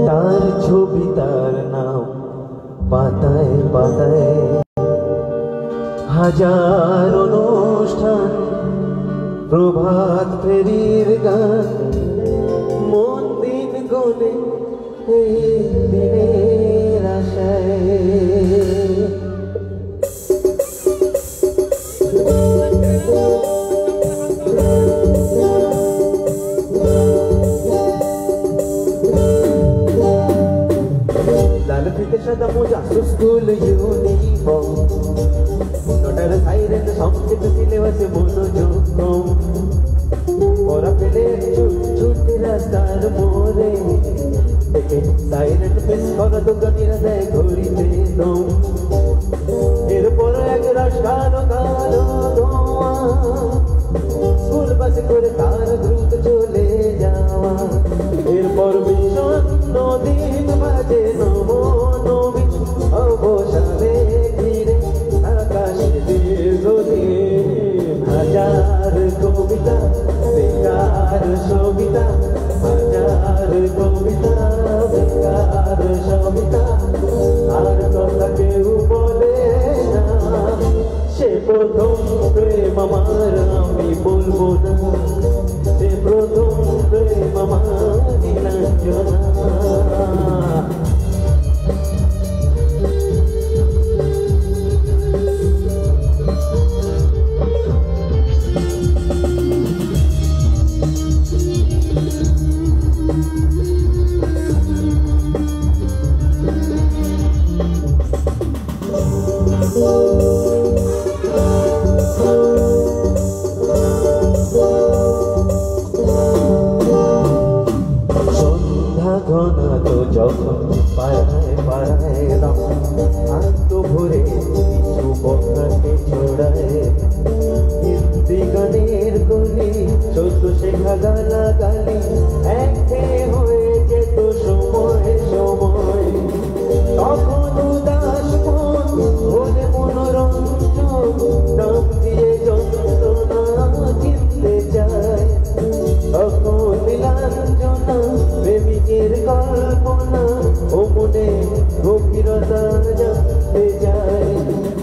তার ছবি তার নাম পাতায় পাতায়, হাজার অনুষ্ঠান প্রভাত ফেরির গান, মন দিন গলে এই দিনের আশায়। লাল ফিতে সাদা মোজা স্কুল ইউনিফর্ম, নটার সাইরেন সংকেত সিলেবাসে মনোযোগ কম, ওরা পেলে ছুট ছুট রাস্তার মোড়ে, দেখে সাইরেন মিস করা দোকানিরা দেয় ঘড়িতে দম। এরপর এক রাস্তার কালো ধোঁয়া, স্কুল বাসে করে তার দ্রুত চলে যাওয়া। এরপর বিষণ্ণ দিন বাজে নমো নবীন অবসানে ঘিরে আকাশে দীর্ঘদিন। হাজার কবিতা বেকার সবিতা, হাজার কবিতা বেকার সবিতা, আর কথা কেউ বলে না। সে প্রথম প্রেম আমার, আমি বলবো না, সে প্রথম প্রেম আমার নীলাঞ্জনা। সন্ধ্যা ঘনা তো যখন পাড়ায় পাড়ায় রং, আত্ম ভরে কিছু বখাটে ছড়ায়। হিন্দি গানের কলি সদ্য শেখা গালা গালি, একে হয়ে যেত সময় সময়। তখন উদাস মন বলে মনোরঞ্জন, নাম দিয়ে যন্ত্রণা কিনতে চায়। তখন নীলাঞ্জনা প্রেমিকের কল্পনা, ও মনে গভীরতা জানতে যায়।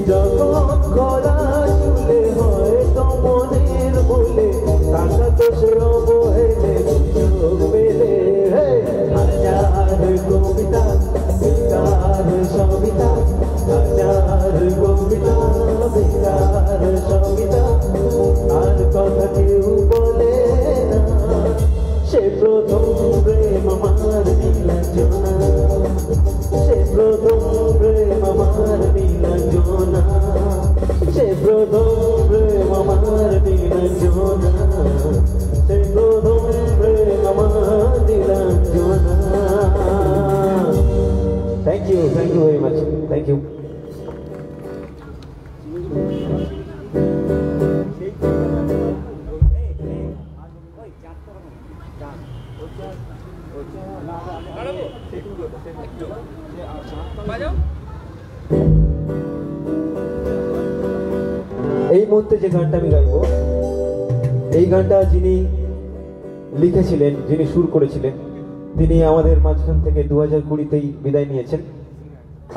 যখন গলা চুলে হয় তো মনের বলে, টাকা তো সে অবহেলে সুযোগ পেলে। হাজার কবিতা বেকার সবিতা, হাজার কবিতা বেকার সবিতা, আর কথা কেউ বলে না। সে প্রথম প্রেম আমার নীলাঞ্জনা, সে প্রথম প্রেম আমার নীলাঞ্জনা, সে প্রথম প্রেম আমার নীলাঞ্জনা, সে প্রথম প্রেম আমার Nilanjana. Thank you very much, thank you. এই মুহূর্তে যে গানটা আমি গাইব, এই গানটা যিনি লিখেছিলেন, যিনি সুর করেছিলেন, তিনি আমাদের মাঝখান থেকে 2020-তেই বিদায় নিয়েছেন।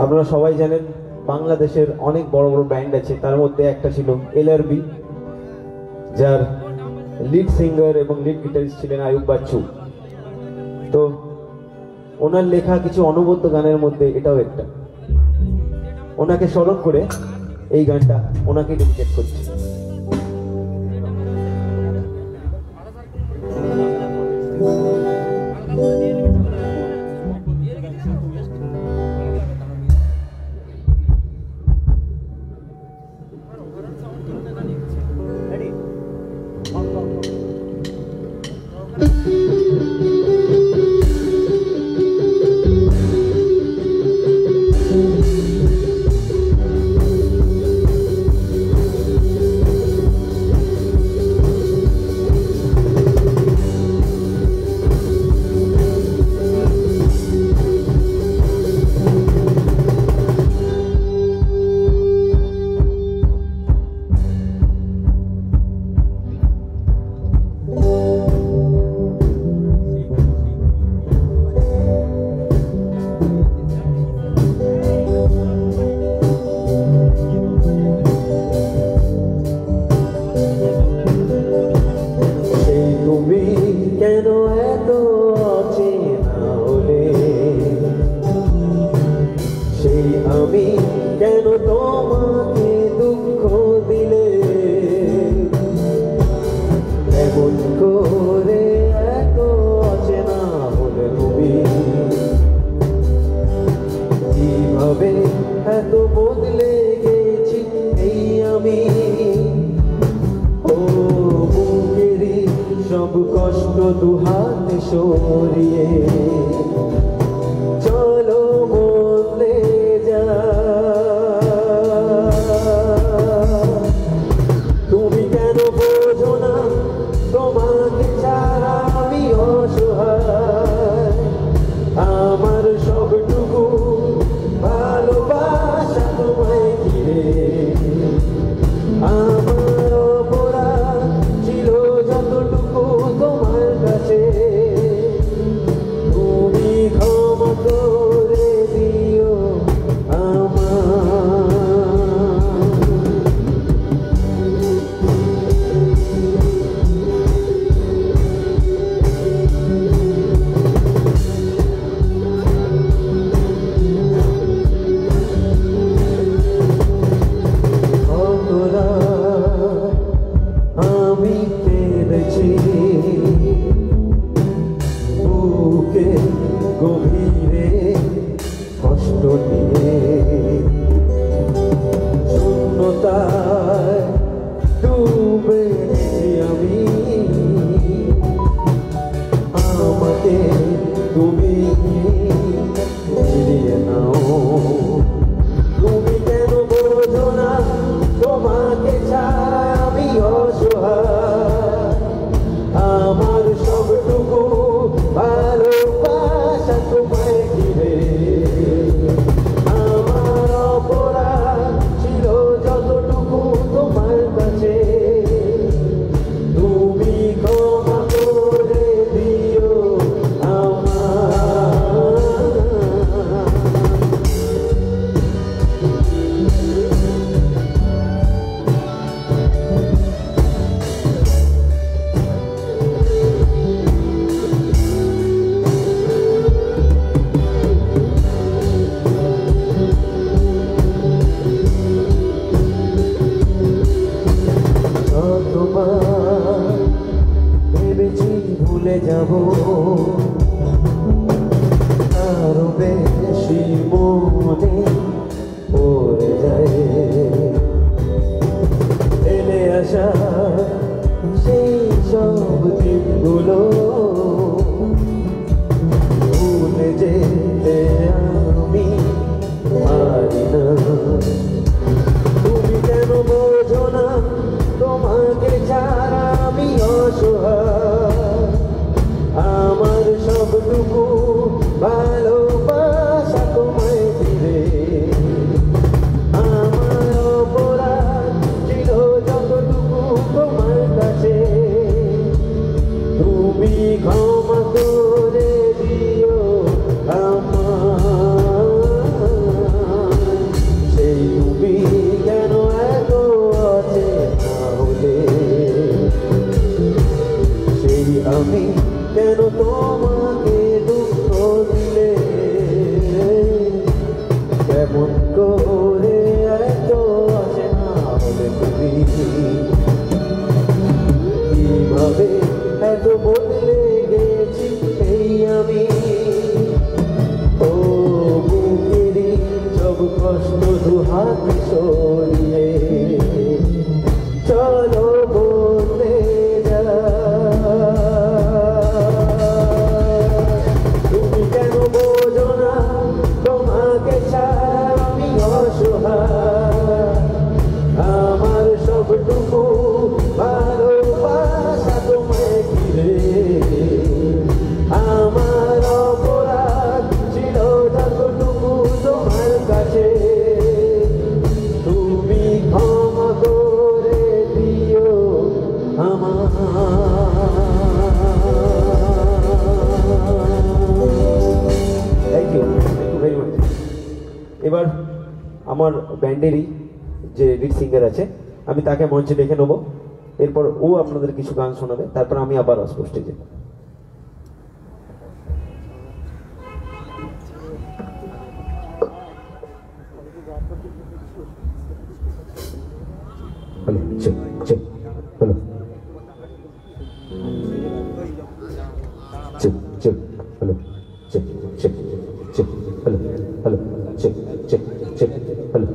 আপনারা সবাই জানেন বাংলাদেশের অনেক বড় বড় ব্যান্ড আছে, তার মধ্যে একটা ছিল LRB, যার লিড সিঙ্গার এবং লিড গিটারিস্ট ছিলেন আয়ুব বাচ্চু। তো ওনার লেখা কিছু অনবদ্য গানের মধ্যে এটাও একটা। ওনাকে স্মরণ করে এই গানটা ওনাকে ডেডিকেট করছি। চলো বদলে যা। তুমি কেন বোঝো না তোমাকে ছাড়া আমি অসহায়, আমার সবটুকু ভালোবাসা তোমায় ঘিরে। আমার অপরাধ ছিল যতটুকু তোমার কাছে, তুমি ক্ষমা করে দিও আমার। আমি কেঁদেছি বুকে গভীরে কষ্ট নিয়ে, শূন্যতায় ডুবে গেছি আমি। আমাকে তুমি ফিরিয়ে নাও। তুমি কেন বোঝো না তোমাকে ছাড়া আমি অসহায়, আমার সবটুকু ভালোবাসা তোমায় ঘিরে। আমার অপরাধ ছিল যতটুকু তোমার কাছে, তুমি ক্ষমা করে দিও আমার। যতবার ভেবেছি ভুলে যাব, আরো বেশি মনে পড়ে যায়। ফেলে আসা সেই সব দিনগুলো ভুলে যেতে আমি পারি না। তুমি কেন বোঝো না তোমাকে ছাড়া আমি অসহায়, আমার সবটুকু ভালোবাসা তোমায় ঘিরে। আমার অপরাধ ছিল যতটুকু তোমার কাছে, তুমি ক্ষমা করে দিও আমার। সেই তুমি কেন এত অচেনা হলে, সেই আমি কেন তোমাকে দুঃখ দিলে। কেমন করে এত অচেনা হলে তুমি, কিভাবে এত বদলে গেছি এই আমি। ও বুকেরই সব কষ্ট দুহাত সরিয়ে চলো বদলে যা। তুমি কেন বোঝো না তোমাকে ছাড়া আমি অসহায়, আমার সবটুকু ভালোবাসা তোমায় ঘিরে। আমার অপরাধ ছিল যতটুকু তোমার কাছে, তুমি ক্ষমা করে দিও আমার। Thank you very much. এবার আমার ব্যান্ডেরই যে লিড সিঙ্গার আছে আমি তাকে মঞ্চে ডেকে নেবো, এরপর ও আপনাদের কিছু গান শোনাবে, তারপর আমি আবার আসবো স্টেজে। Hello check check, hello check check, hello check check check, hello hello check check check, hello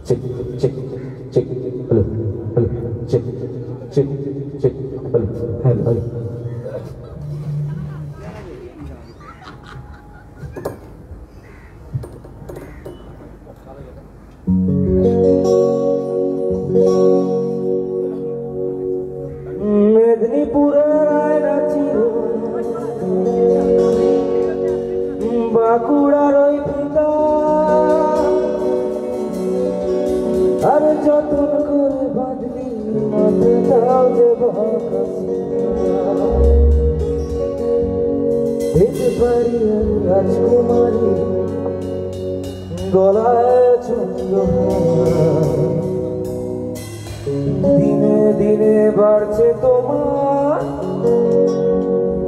check check check, hello hello check check check, hello hello hello. বাঁকুড়ার ওই ফিতা আর যতন করে বাঁধলি মাথাটাও যে বাড়িয়ার রাজকুমারী গলায় চন্দ্রহার দিনে দিনে বাড়ছে তোমার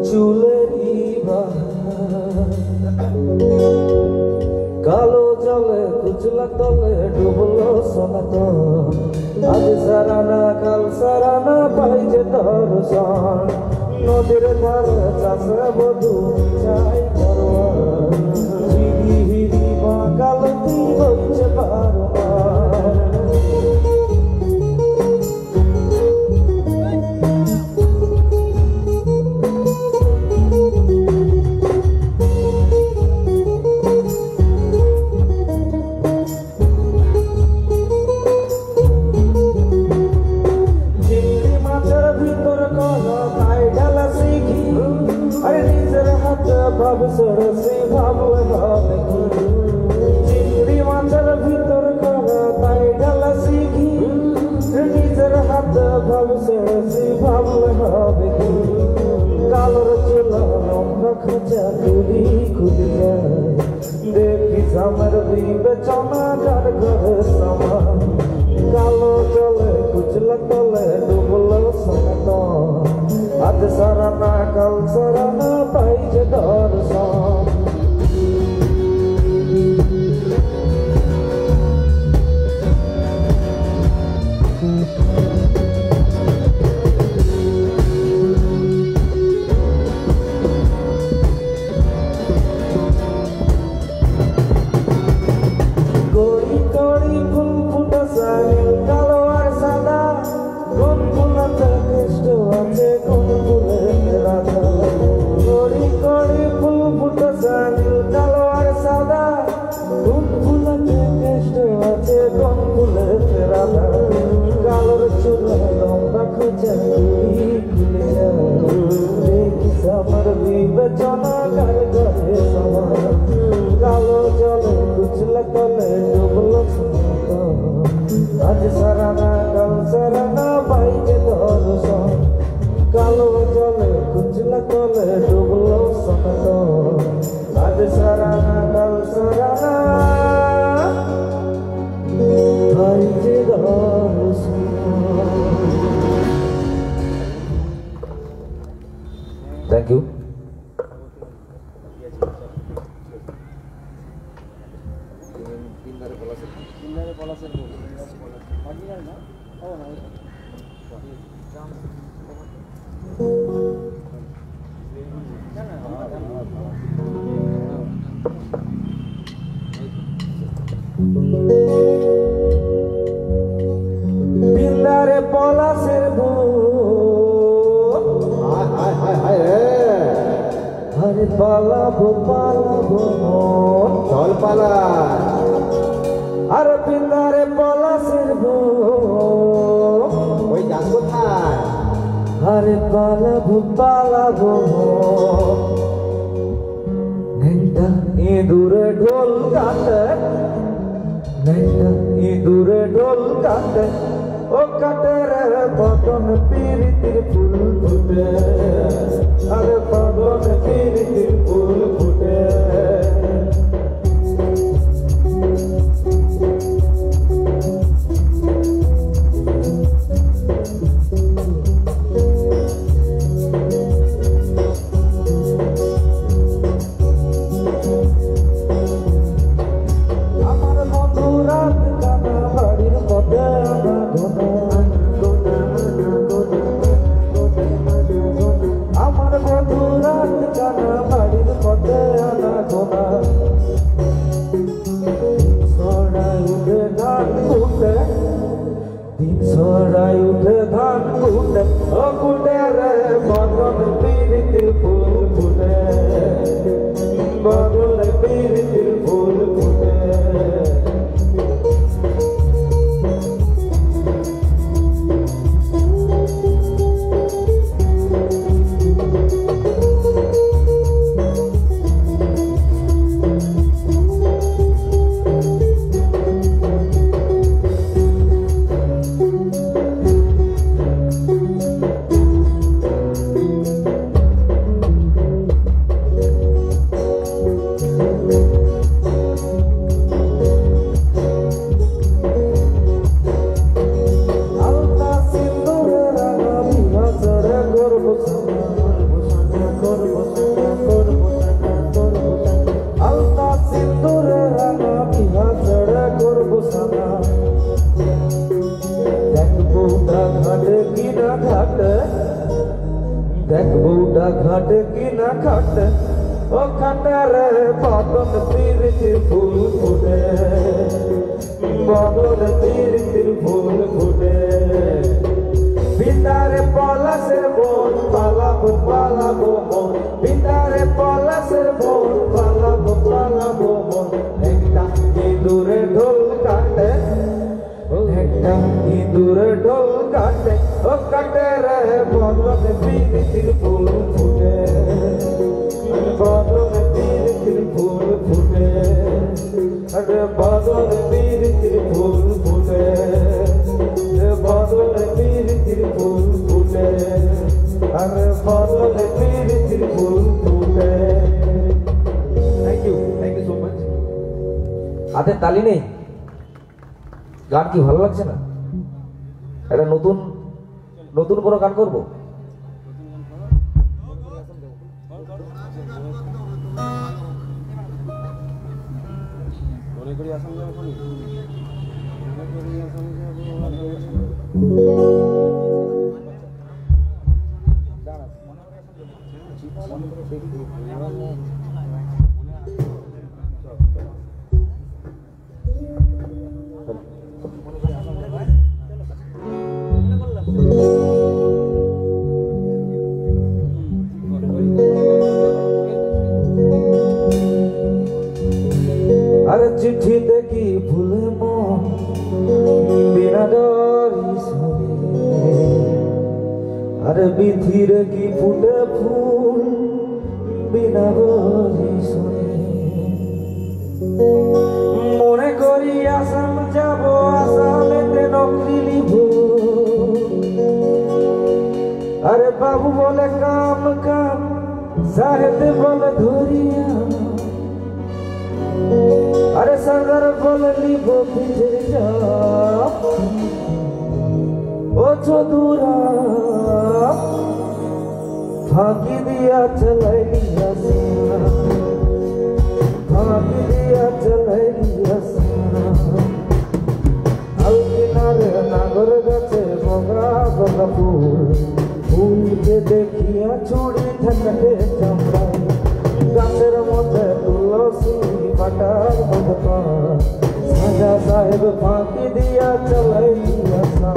চুলেরই বাহার কালো জলে কুচলা তলে ডুবলো সনাতন আজ সারানা কাল সারানা পাইছে দর্শন নদীর ধারে চাষে বধু চাই করোয়ার হিরি হিরি মা কালতি হচ্ছে বারবার ভাব সরসে ভাবলে ভাবে চিংড়ি মাছের ভিতর করা তাই ডালা শিখি নিজের হাত ভাব সরসে ভাবলে ভাবে কালোর চুলা লম্বা খোঁচা খুলি খুলি যায় দেখি আমার বিবেচনা কার ঘরে সমান কালো জলে কুচলা তলে ডুবলো সনাতন আজ সারানা কাল সারানা পাইছে দর্শন গড়ি গড়ি ফুল ফুটা সারি কালো আর সাদা কোন ফুলাতে কৃষ্ণ আছে কোন ফুলে রাধা গড়ি গড়ি ফুল ফুটা সারি কালো আর সাদা কোন ফুলাতে কৃষ্ণ আছে কোন ফুলে রাধা কালোর চুলা লম্বা খোঁজা খুলি খুলে দেখি আমার বিবেচনা কার ঘরে সমান কালো জলে কুচলা তলে ডুবলো সনাতন আজ সারানা কাল সারানা পাইছে দর্শন কালো জলে কুচলা তলে ডুবলো সনাতন আজ সারানা কাল সারানা পাইছে দর্শন থ্যাংক ইউ বিন্দারে পলাশের হরে পালাবো পালাবো চল পালা আর বিন্দারে পলাশের ওই যাস কোথায় হরে পালাবো পালাবো ঘন্টা ইঁদুরে ঢোল কাটে ঘন্টা ইঁদুরে ঢোল কাটে ও কাটে রে বদন পিরিতির ফুল ফুটে আরে বদন পিরিতির ফুল ফুটে আমার বন্ধু রাত কানা বাড়ির দেখি না খাটে ও খাটারে বদন প্রীতির ফুল ফুটে বদন প্রীতির ফুল ফুটে ভিতরে পলাশের বন পালাবো পালাবো মন ভিতরে পলাশের বন পালাবো পালাবো মন একটা ইঁদুরে ঢোল কাটে একটা ইঁদুরে ঢোল কাটে ও কাটে রে বদন প্রীতির ফুল ফুটে বদন প্রীতির ফুল ফুটে আরে বদন প্রীতির ফুল ফুটে বদন প্রীতির ফুল ফুটে আরে বদন প্রীতির ফুল ফুটে। Thank you so much. হাতে তালি নেই, গান কি ভালো লাগছে না? একটা নতুন নতুন কোনো গান করবো। আর চিঠি দেখি ভুলে মন বিনা ডরি শোনে আর বিধির কি ফুটে ফুল বিনা ডরি শোনে মনে করি আসাম যাব আসামেতে নকরি লিব আরে বাবু বলে কাম কাম সাহেব বলে ধরিয়া अरे सागर बोल लिबो पिछे जा ओ चौधुरा फाकी दिया चलाई लिया फाकी दिया चलाई लिया आल किनारे नागर गाছে বগা বগা ফুল ফুলকে দেখিয়া চুড়ি ঠেকাতে চামড়াই গাছের মধ্যে তুলসী পাতার মধ্যে সাজা সাহেব ফাঁকি দিয়া চলাই আসা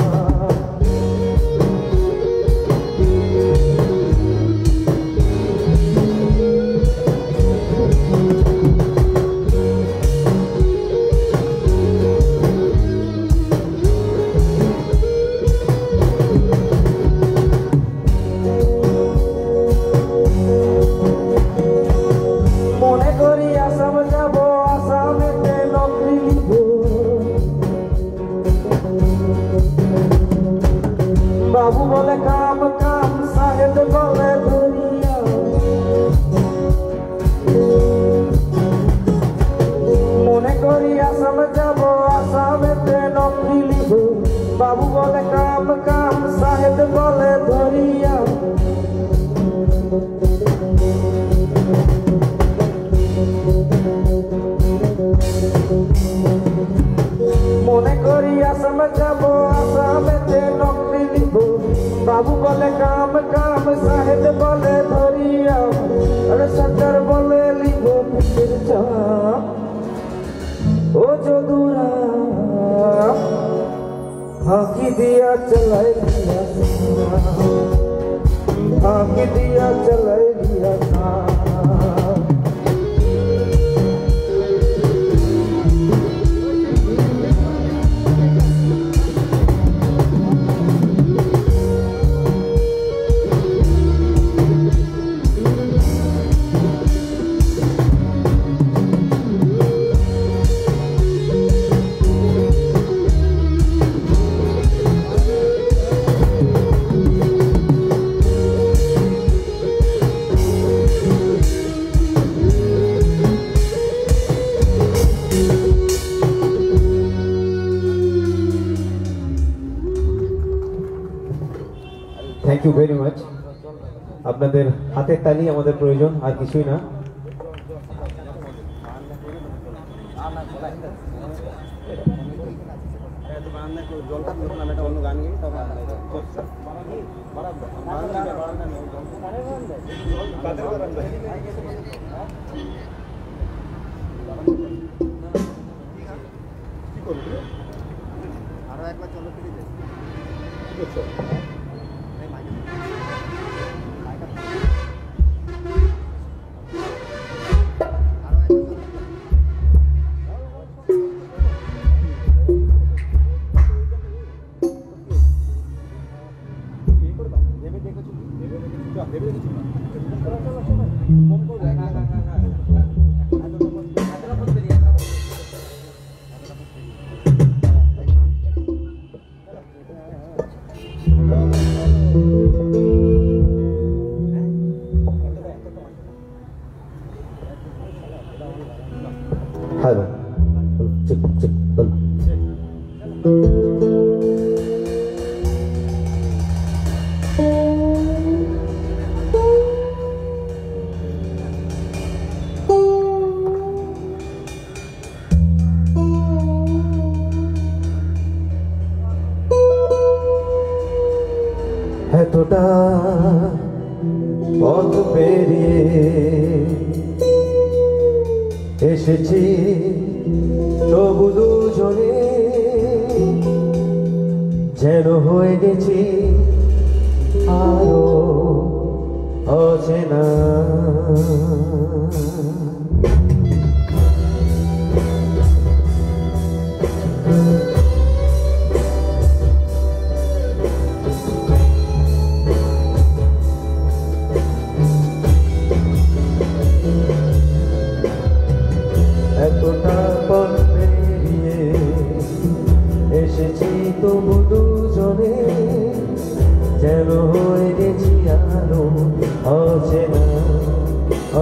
বাবু বলে কাম কাম সাহেব বলে ধরিয়া মনে করি আসাম যাব আসামেতে নকরি লিব বাবু বলে কাম কাম সাহেব বলে ধরিয়া মনে করি আসাম যাব আসামেতে নকরি লিব বাবু বলে কাম কাম সাহেব বলে ধরিয়া আরে সরকার বলে লিব পিছের চাপ ও চৌধুরা ফাঁকি দিয়া চলাই দিয়া ফাঁকি দিয়া চলাই দিয়া থ্যাংক ইউ ভেরি মাচ। আপনাদের হাতের তালি আমাদের প্রয়োজন, আর কিছুই না। জলটা নাম একটা অন্য গান গিয়ে আরো একবার চলো ফিরে যাই কি করছো হ্যালো চেক চেক বল এতটা পথ পেরিয়ে এসেছি তবু দুজনে যেন হয়ে গেছি আরো অচেনা। এতটা পথ পেরিয়ে এসেছি তবু দুজনে যেন হয়ে গেছি আরো অচেনা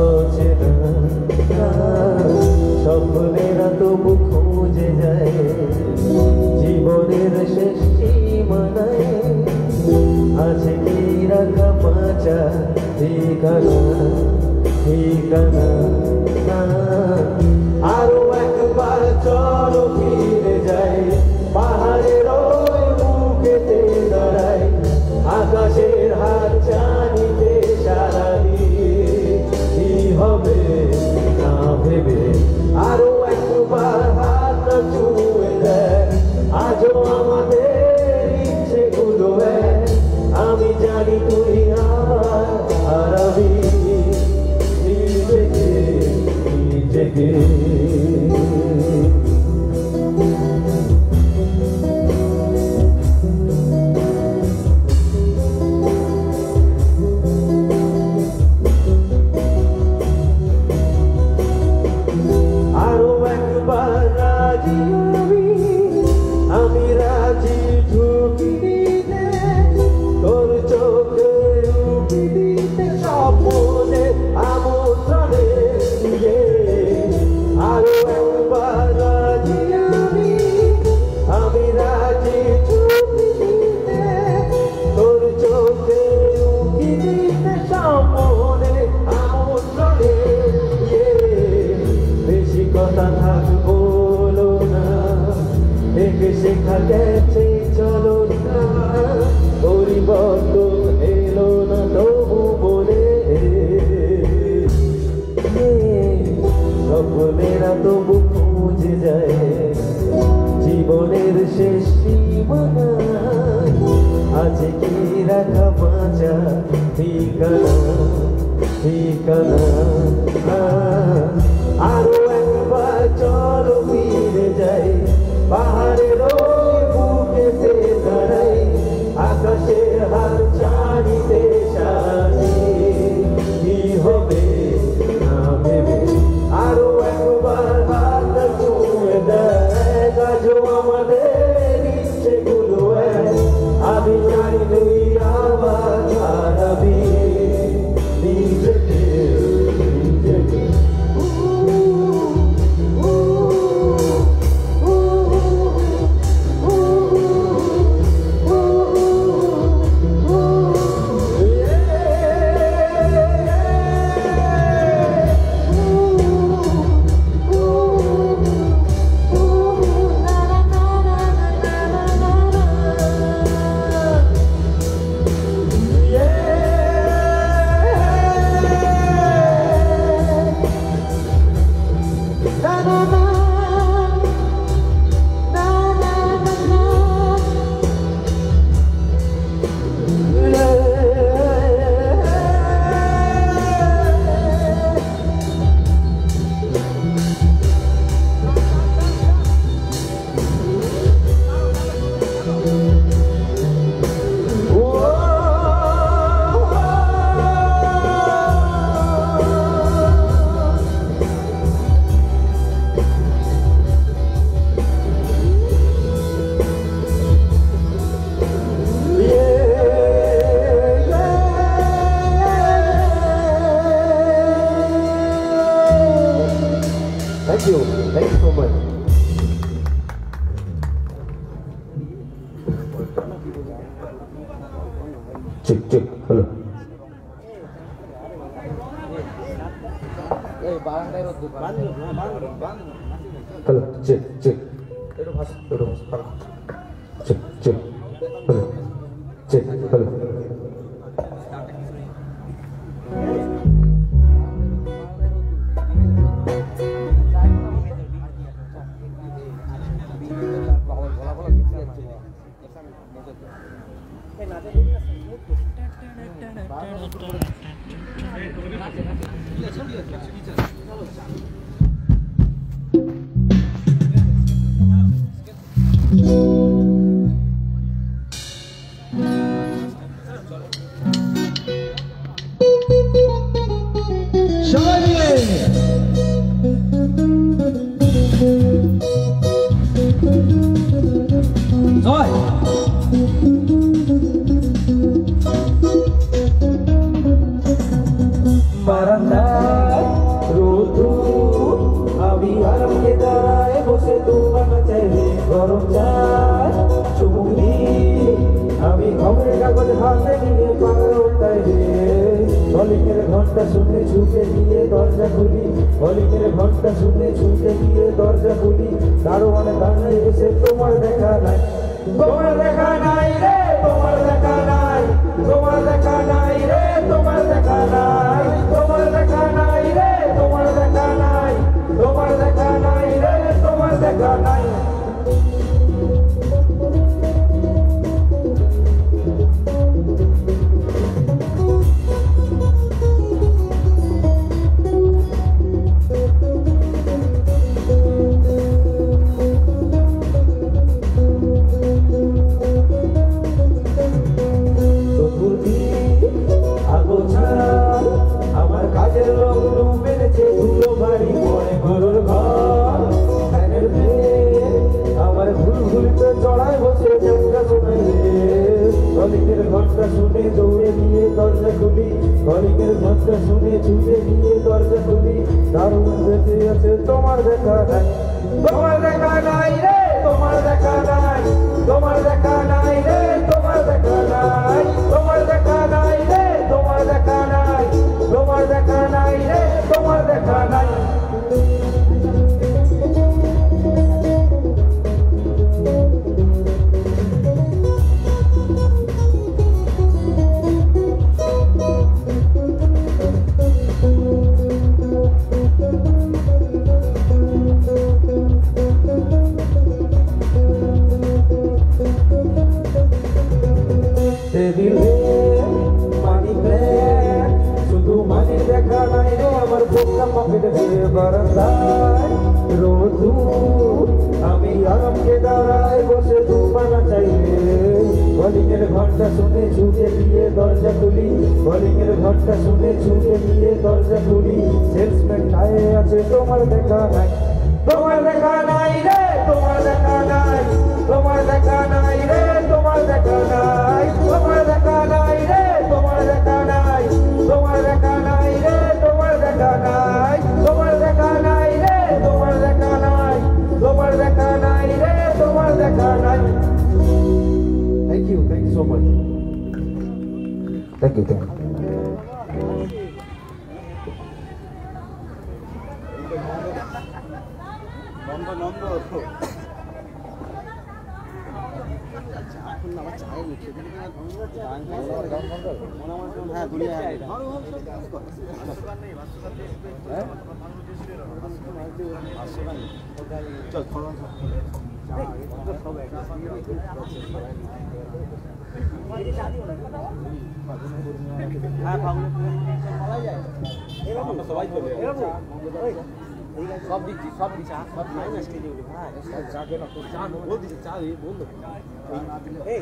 অচেনা। স্বপ্নেরা তবু খুঁজে যায় জীবনের শেষ সীমানায় আছে কি রাখা বাঁচা ঠিকানা ঠিকানা। আরো একবার চলো ফিরে যাই পাহাড়ের ওই বুকেতে দাঁড়াই আকাশের হাত জানিতে সারা দিয়ে কি হবে না ভেবে আরো একবার হাত ছুঁয়ে দেয় আজও আমাদের ইচ্ছেগুলো আমি জানি তুই আমার হারাবি নিজেকে নিজেকে। আরো একবার রাজি আমি রাজি ঢুকি দিতে তোর চোখে রুকি দিতে স্বপ্নে আমন্ত্রণে আরো একবার রাজি আমি রাজি ঢুকি দিতে তোর চোখে রুকি দিতে স্বপ্নে আমন্ত্রণে। বেশি কথা থাক বলো না দেখে শেখা গেছে চলো না পরিবর্তন এলো না তবু বলে স্বপ্নেরা তবু খুঁজে যায় জীবনের শেষ সীমানায় আছে কি রাখা বাঁচা ঠিকানা ঠিকানা। আরো একবার চলো ফিরে যাই পাহাড়ের ওই বুকেতে দাঁড়াই আকাশের হাত জানিতে সারি কি হবে না ভেবে আরো একবার হাত ছুঁয়ে দেয় আজও আমাদের ইচ্ছেগুলো আমি জানি তুই আমার হারাবি নিজেকে Thank you so much. Check, hello. Hello, check. Check, hello. Check, hello. ঘন্টা শুনে ছুটে গিয়ে দরজা খুলি, কলিংয়ের ঘন্টা শুনে ছুটে গিয়ে দরজা খুলি, দারোয়ানে দাঁড়িয়ে এসে তোমার দেখা নাই, তোমার দেখা নাই রে, তোমার দেখা নাই, তোমার দেখা নাই রে, তোমার দেখা নাই, তোমার দেখা নাই রে, তোমার দেখা নাই, তোমার দেখা নাই রে, তোমার দেখা নাই। আমার কাজের লোক মেরেছে ধুলো বাড়ি মনে ঘরের ঘর, আমার ভুল ভুলিতে চড়ায় বসে চেষ্টা শোনাই রে, কলিংয়ের ঘন্টা শুনে দৌড়ে গিয়ে দরজা খুলি, কলিংয়ের ঘন্টা শুনে ছুটে গিয়ে দরজা খুলি, দারুণ বেঁচে আছে তোমার দেখা নাই, তোমার দেখা নাই রে, তোমার দেখা নাই, তোমার দেখা নাই রে, তোমার দেখা নাই, তোমার দেখা নাই রে, তোমার দেখা নাই, তোমার দেখা নাই রে, তোমার দেখা নাই। শুধু মানি দেখা নাই রে, আমার বোকা পকেট দিয়ে বারান্দায় রোদু, আমি আরামকে দাঁড়ায় বসে দুপানা চাই রে, কলিংয়ের ঘন্টা শুনে ছুটে গিয়ে দরজা খুলি, কলিংয়ের ঘন্টা শুনে ছুটে গিয়ে দরজা খুলি, সেলসম্যান গায়ে আছে তোমার দেখা নাই, তোমার দেখা নাই রে, তোমার দেখা নাই, তোমার দেখা নাই রে, তোমার দেখা নাই, তোমার দেখা নাই রে, তোমার দেখা নাই, তোমার দেখা নাই রে, তোমার দেখা নাই, তোমার দেখা নাই রে, তোমার দেখা নাই, তোমার দেখা নাই রে, তোমার দেখা নাই। Thank you so much. Thank you. আমার চায়ের লিখে হ্যাঁ দুনিয়া চল সবাই সব দিচ্ছি সব দিচ্ছি সব খাই না স্টেজে উঠে ভাই চা কেন তোর চা বল দিচ্ছি চা এই বল এই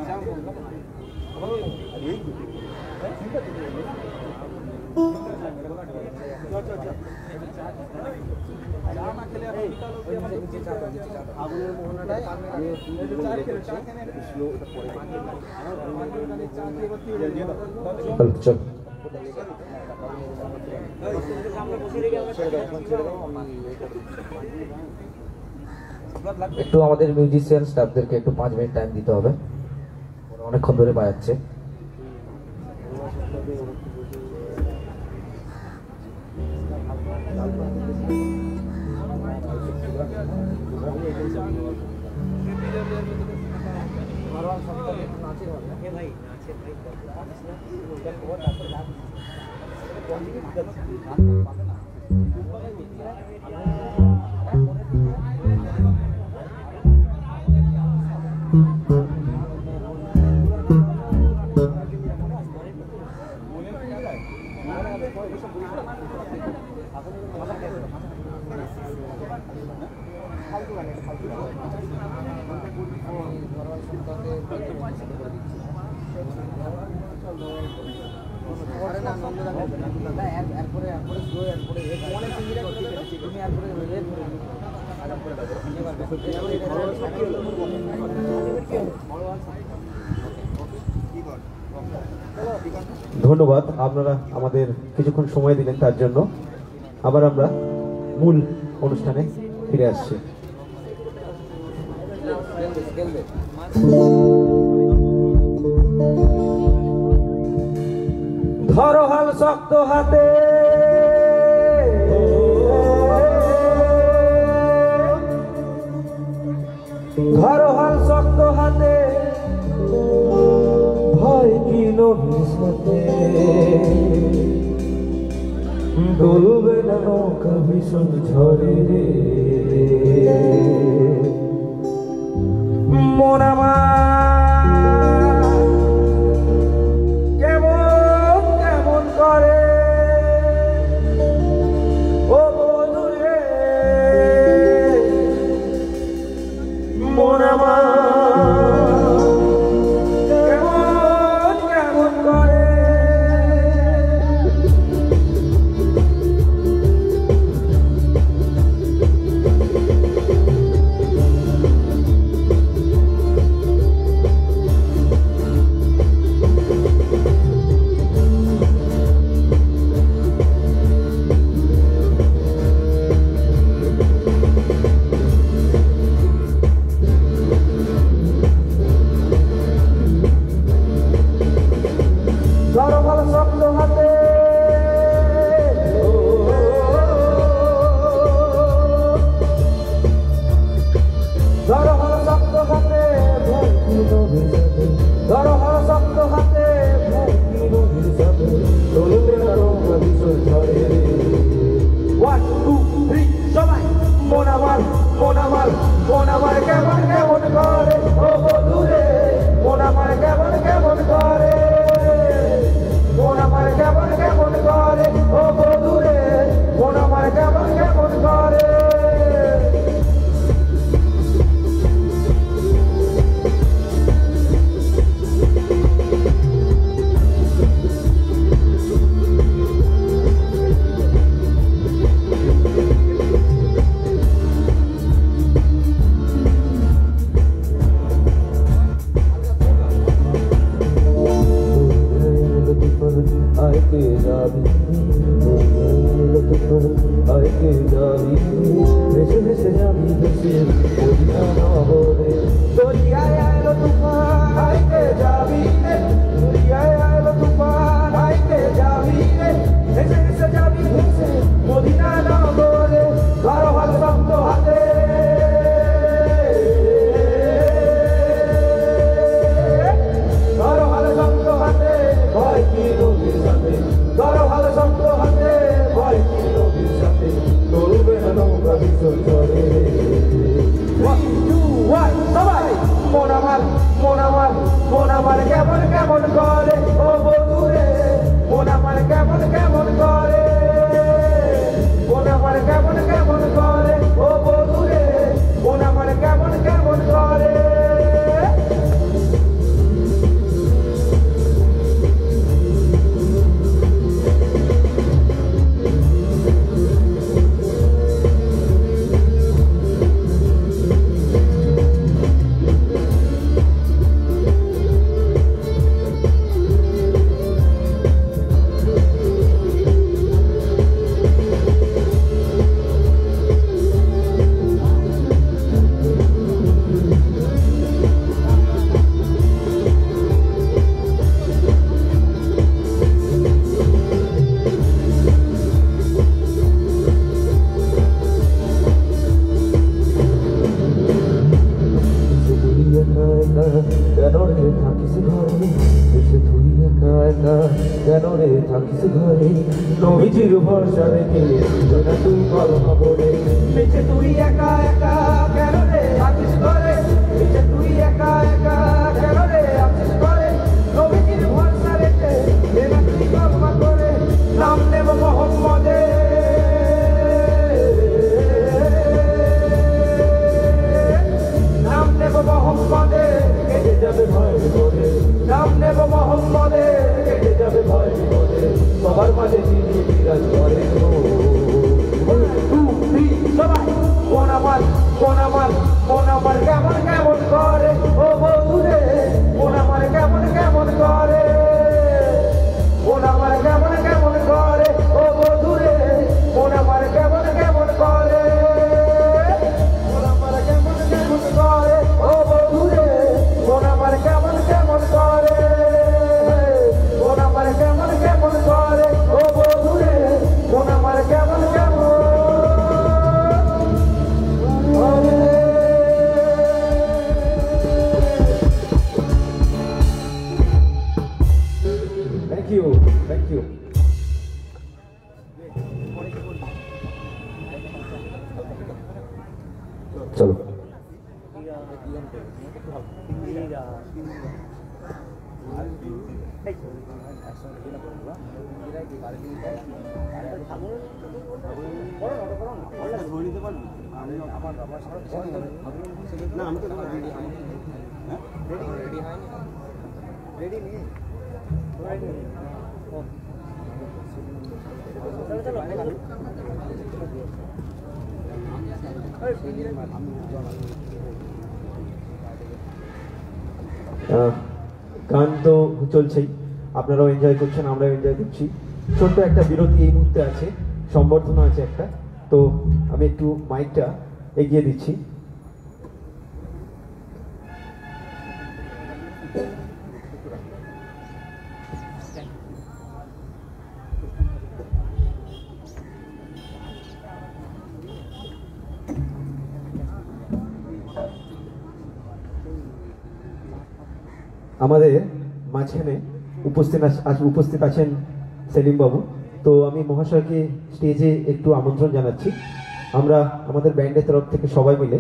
চা বল এই আগুনের মোহনাটাই চল একটু আমাদের মিউজিশিয়ান স্টাফদেরকে একটু 5 মিনিট টাইম দিতে হবে, ওরা অনেকক্ষণ ধরে বাজাচ্ছে। ধন্যবাদ, আপনারা আমাদের কিছুক্ষণ সময় দিলেন তার জন্য। আবার আমরা মূল অনুষ্ঠানে ফিরে আসছি। ধরো হাল শক্ত হাতে, ধরো হাল শক্ত হাতে, ভয় কি নবীর সাথে, ডুলবে না নৌকা ভীষণ ঝড়ে রে, মন আমার কেমন কেমন করে, ও বন্ধু রে, মন আমার কেমন কেমন করে। ধরো হাল শক্ত হাতে, ধরো হাল শক্ত হাতে, ভয় কি নবীর সাথে, ধরো হাল শক্ত হাতে, ভয় কি নবীর সাথে, চলবে না নৌকা ভীষণ ঝড়ে রে। 1 2 3 সবাই, মন আমার মন আমার মন আমার কেমন কেমন করে, ও বন্ধু রে, মন আমার কেমন কেমন করে, মন আমার কেমন কেমন করে, ও বন্ধু রে, মন আমার কেমন কেমন করে। আইকে যাবি, আইকে যাবি, ভেসে ভেসে যাবি, ভেসে মদিনা নগরে, দরিয়ায় আইলো তুফান, আইকে যাবি রে, দরিয়ায় আইলো তুফান, আইকে যাবি রে, ভেসে ভেসে যাবি, ভেসে মদিনা নগরে, ধরো হাল শক্ত হাতে, ধরো হাল শক্ত হাতে, ভয় কি নবীর সাথে, ধরো হাল শক্ত হাতে, ভয় কি নবীর সাথে, চলবে না নৌকা ভীষণ ঝড়ে রে। 1 2 ভরসা রেখে না তুই কল খবরে নিচে তুই একা একা কেন রে আছিস করে নিচে তুই একা একা কেন রে আছিস করে নবীজির ভরসা রেখে না তুই কল করে নাম নেব মোহাম্মদের নাম নেব মোহাম্মদের কেটে যাবে ভয় করে নাম নেব মোহাম্মদের কেটে যাবে ভয় করে সবার মাঝে যিনি বিরাজ করেন সবাই কোন আমার কেমন কেমন করে ও বন্ধুরে কোন আমার কেমন কেমন করে কোন আমার কেমন কেমন করে ও বন্ধুরে কোন আমার কেমন কেমন করে কোন আমার কেমন কেমন করে ও বন্ধুরে কোন আমার কেমন কেমন করে কোন আমার কেমন কেমন করে ও বন্ধুরে কোন আমার কেমন কেমন Thank you. চলো না আমি তো রেডি নেই গান তো চলছেই, আপনারাও এনজয় করছেন, আমরাও এনজয় করছি। ছোট্ট একটা বিরতি এই মুহূর্তে আছে, সম্বর্ধনা আছে একটা, তো আমি একটু মাইকটা এগিয়ে দিচ্ছি। আমাদের মাঝখানে উপস্থিত আছেন সেলিম বাবু। তো আমি মহাশয়কে স্টেজে একটু আমন্ত্রণ জানাচ্ছি। আমরা আমাদের ব্যান্ডের তরফ থেকে সবাই মিলে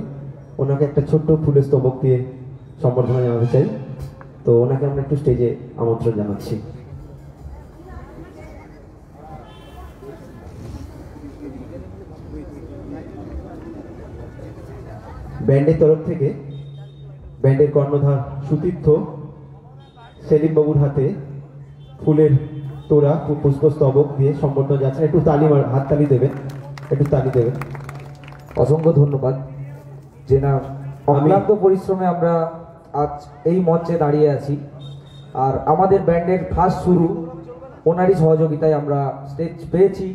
ওনাকে একটা ছোট্ট ফুলের স্তবক দিয়ে সম্বর্ধনা জানাতে চাই। তো ওনাকে আমরা একটু স্টেজে আমন্ত্রণ জানাচ্ছি। ব্যান্ডের তরফ থেকে ব্যান্ডের কর্ণধার সুতীর্থ সেলিম বাবুর হাতে ফুলের তোড়া পুষ্পস্তবক দিয়ে সম্বর্ধনা যাচ্ছেন। একটু হাততালি দেবেন, একটু তালি দেবেন। অসংখ্য ধন্যবাদ। যে না অক্লান্ত পরিশ্রমে আমরা আজ এই মঞ্চে দাঁড়িয়ে আছি, আর আমাদের ব্যান্ডের ফার্স্ট শুরু ওনারই সহযোগিতায় আমরা স্টেজ পেয়েছি।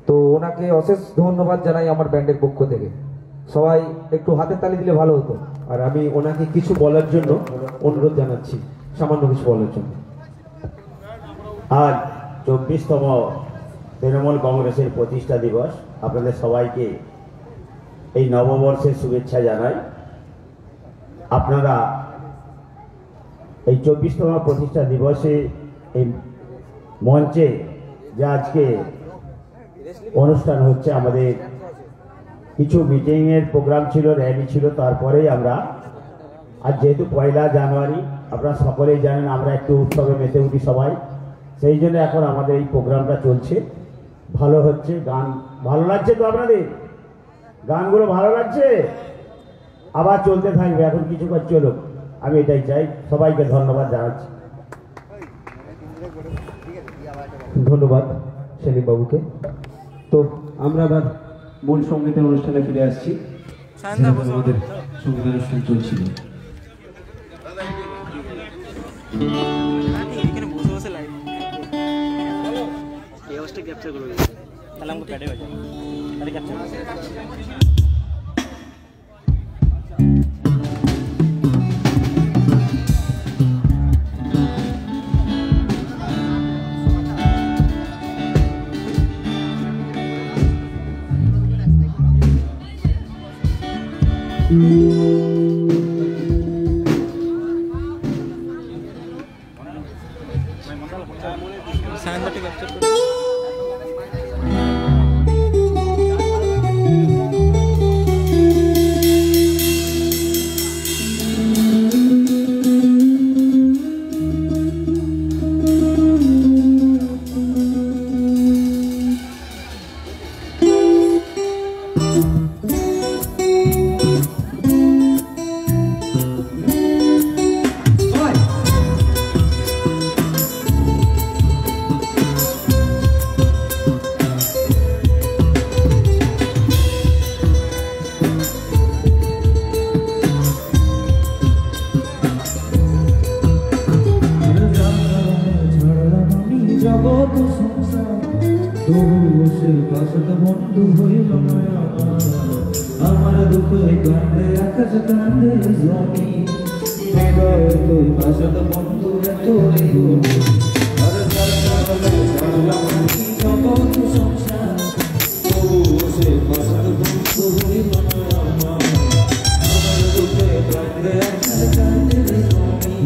তো ওনাকে অশেষ ধন্যবাদ জানাই আমার ব্যান্ডের পক্ষ থেকে। সবাই একটু হাতের তালি দিলে ভালো হতো। আর আমি ওনাকে কিছু বলার জন্য অনুরোধ জানাচ্ছি, সামান্য কিছু বলার জন্য। আজ 24তম তৃণমূল কংগ্রেসের প্রতিষ্ঠা দিবস। আপনাদের সবাইকে এই নববর্ষের শুভেচ্ছা জানাই। আপনারা এই 24তম প্রতিষ্ঠা দিবসে এই মঞ্চে যে আজকে অনুষ্ঠান হচ্ছে, আমাদের কিছু মিটিংয়ের প্রোগ্রাম ছিল, র্যালি ছিল, তারপরেই আমরা আজ যেহেতু 1 জানুয়ারি আপনারা সকলেই জানেন আমরা একটু উৎসবে মেতে উঠি সবাই, সেই জন্য এখন আমাদের এই প্রোগ্রামটা চলছে। ভালো হচ্ছে, গান ভালো লাগছে তো আপনাদের? গানগুলো ভালো লাগছে? আবার চলতে থাকবে, এখন কিছুক্ষণ চলুক, আমি এটাই চাই। সবাইকে ধন্যবাদ জানাচ্ছি। ধন্যবাদ সেলিম বাবুকে। তো আমরা আবার মূল সঙ্গীতের অনুষ্ঠানে ফিরে আসছি। আমাদের সঙ্গীত অনুষ্ঠান চলছিল। এখানে বসে বসে লাইভ এই অবস্থা ক্যাপচার করবে, তাহলে আমাকে প্যাডে বাজে, তাহলে ক্যাপচার সায়নদাকে ক্যাপচার করে বন্ধু হইল না আমার দুঃখে কান্দে আকাশ কান্দে জমি হৃদয়ে তুই ভাষাত বন্ধু এত রেগুনি আর সারা জানলাম কি জগৎ সংসার তবুও সে ভাষাত বন্ধু হইল না আমার দুঃখে কান্দে আকাশ কান্দে জমি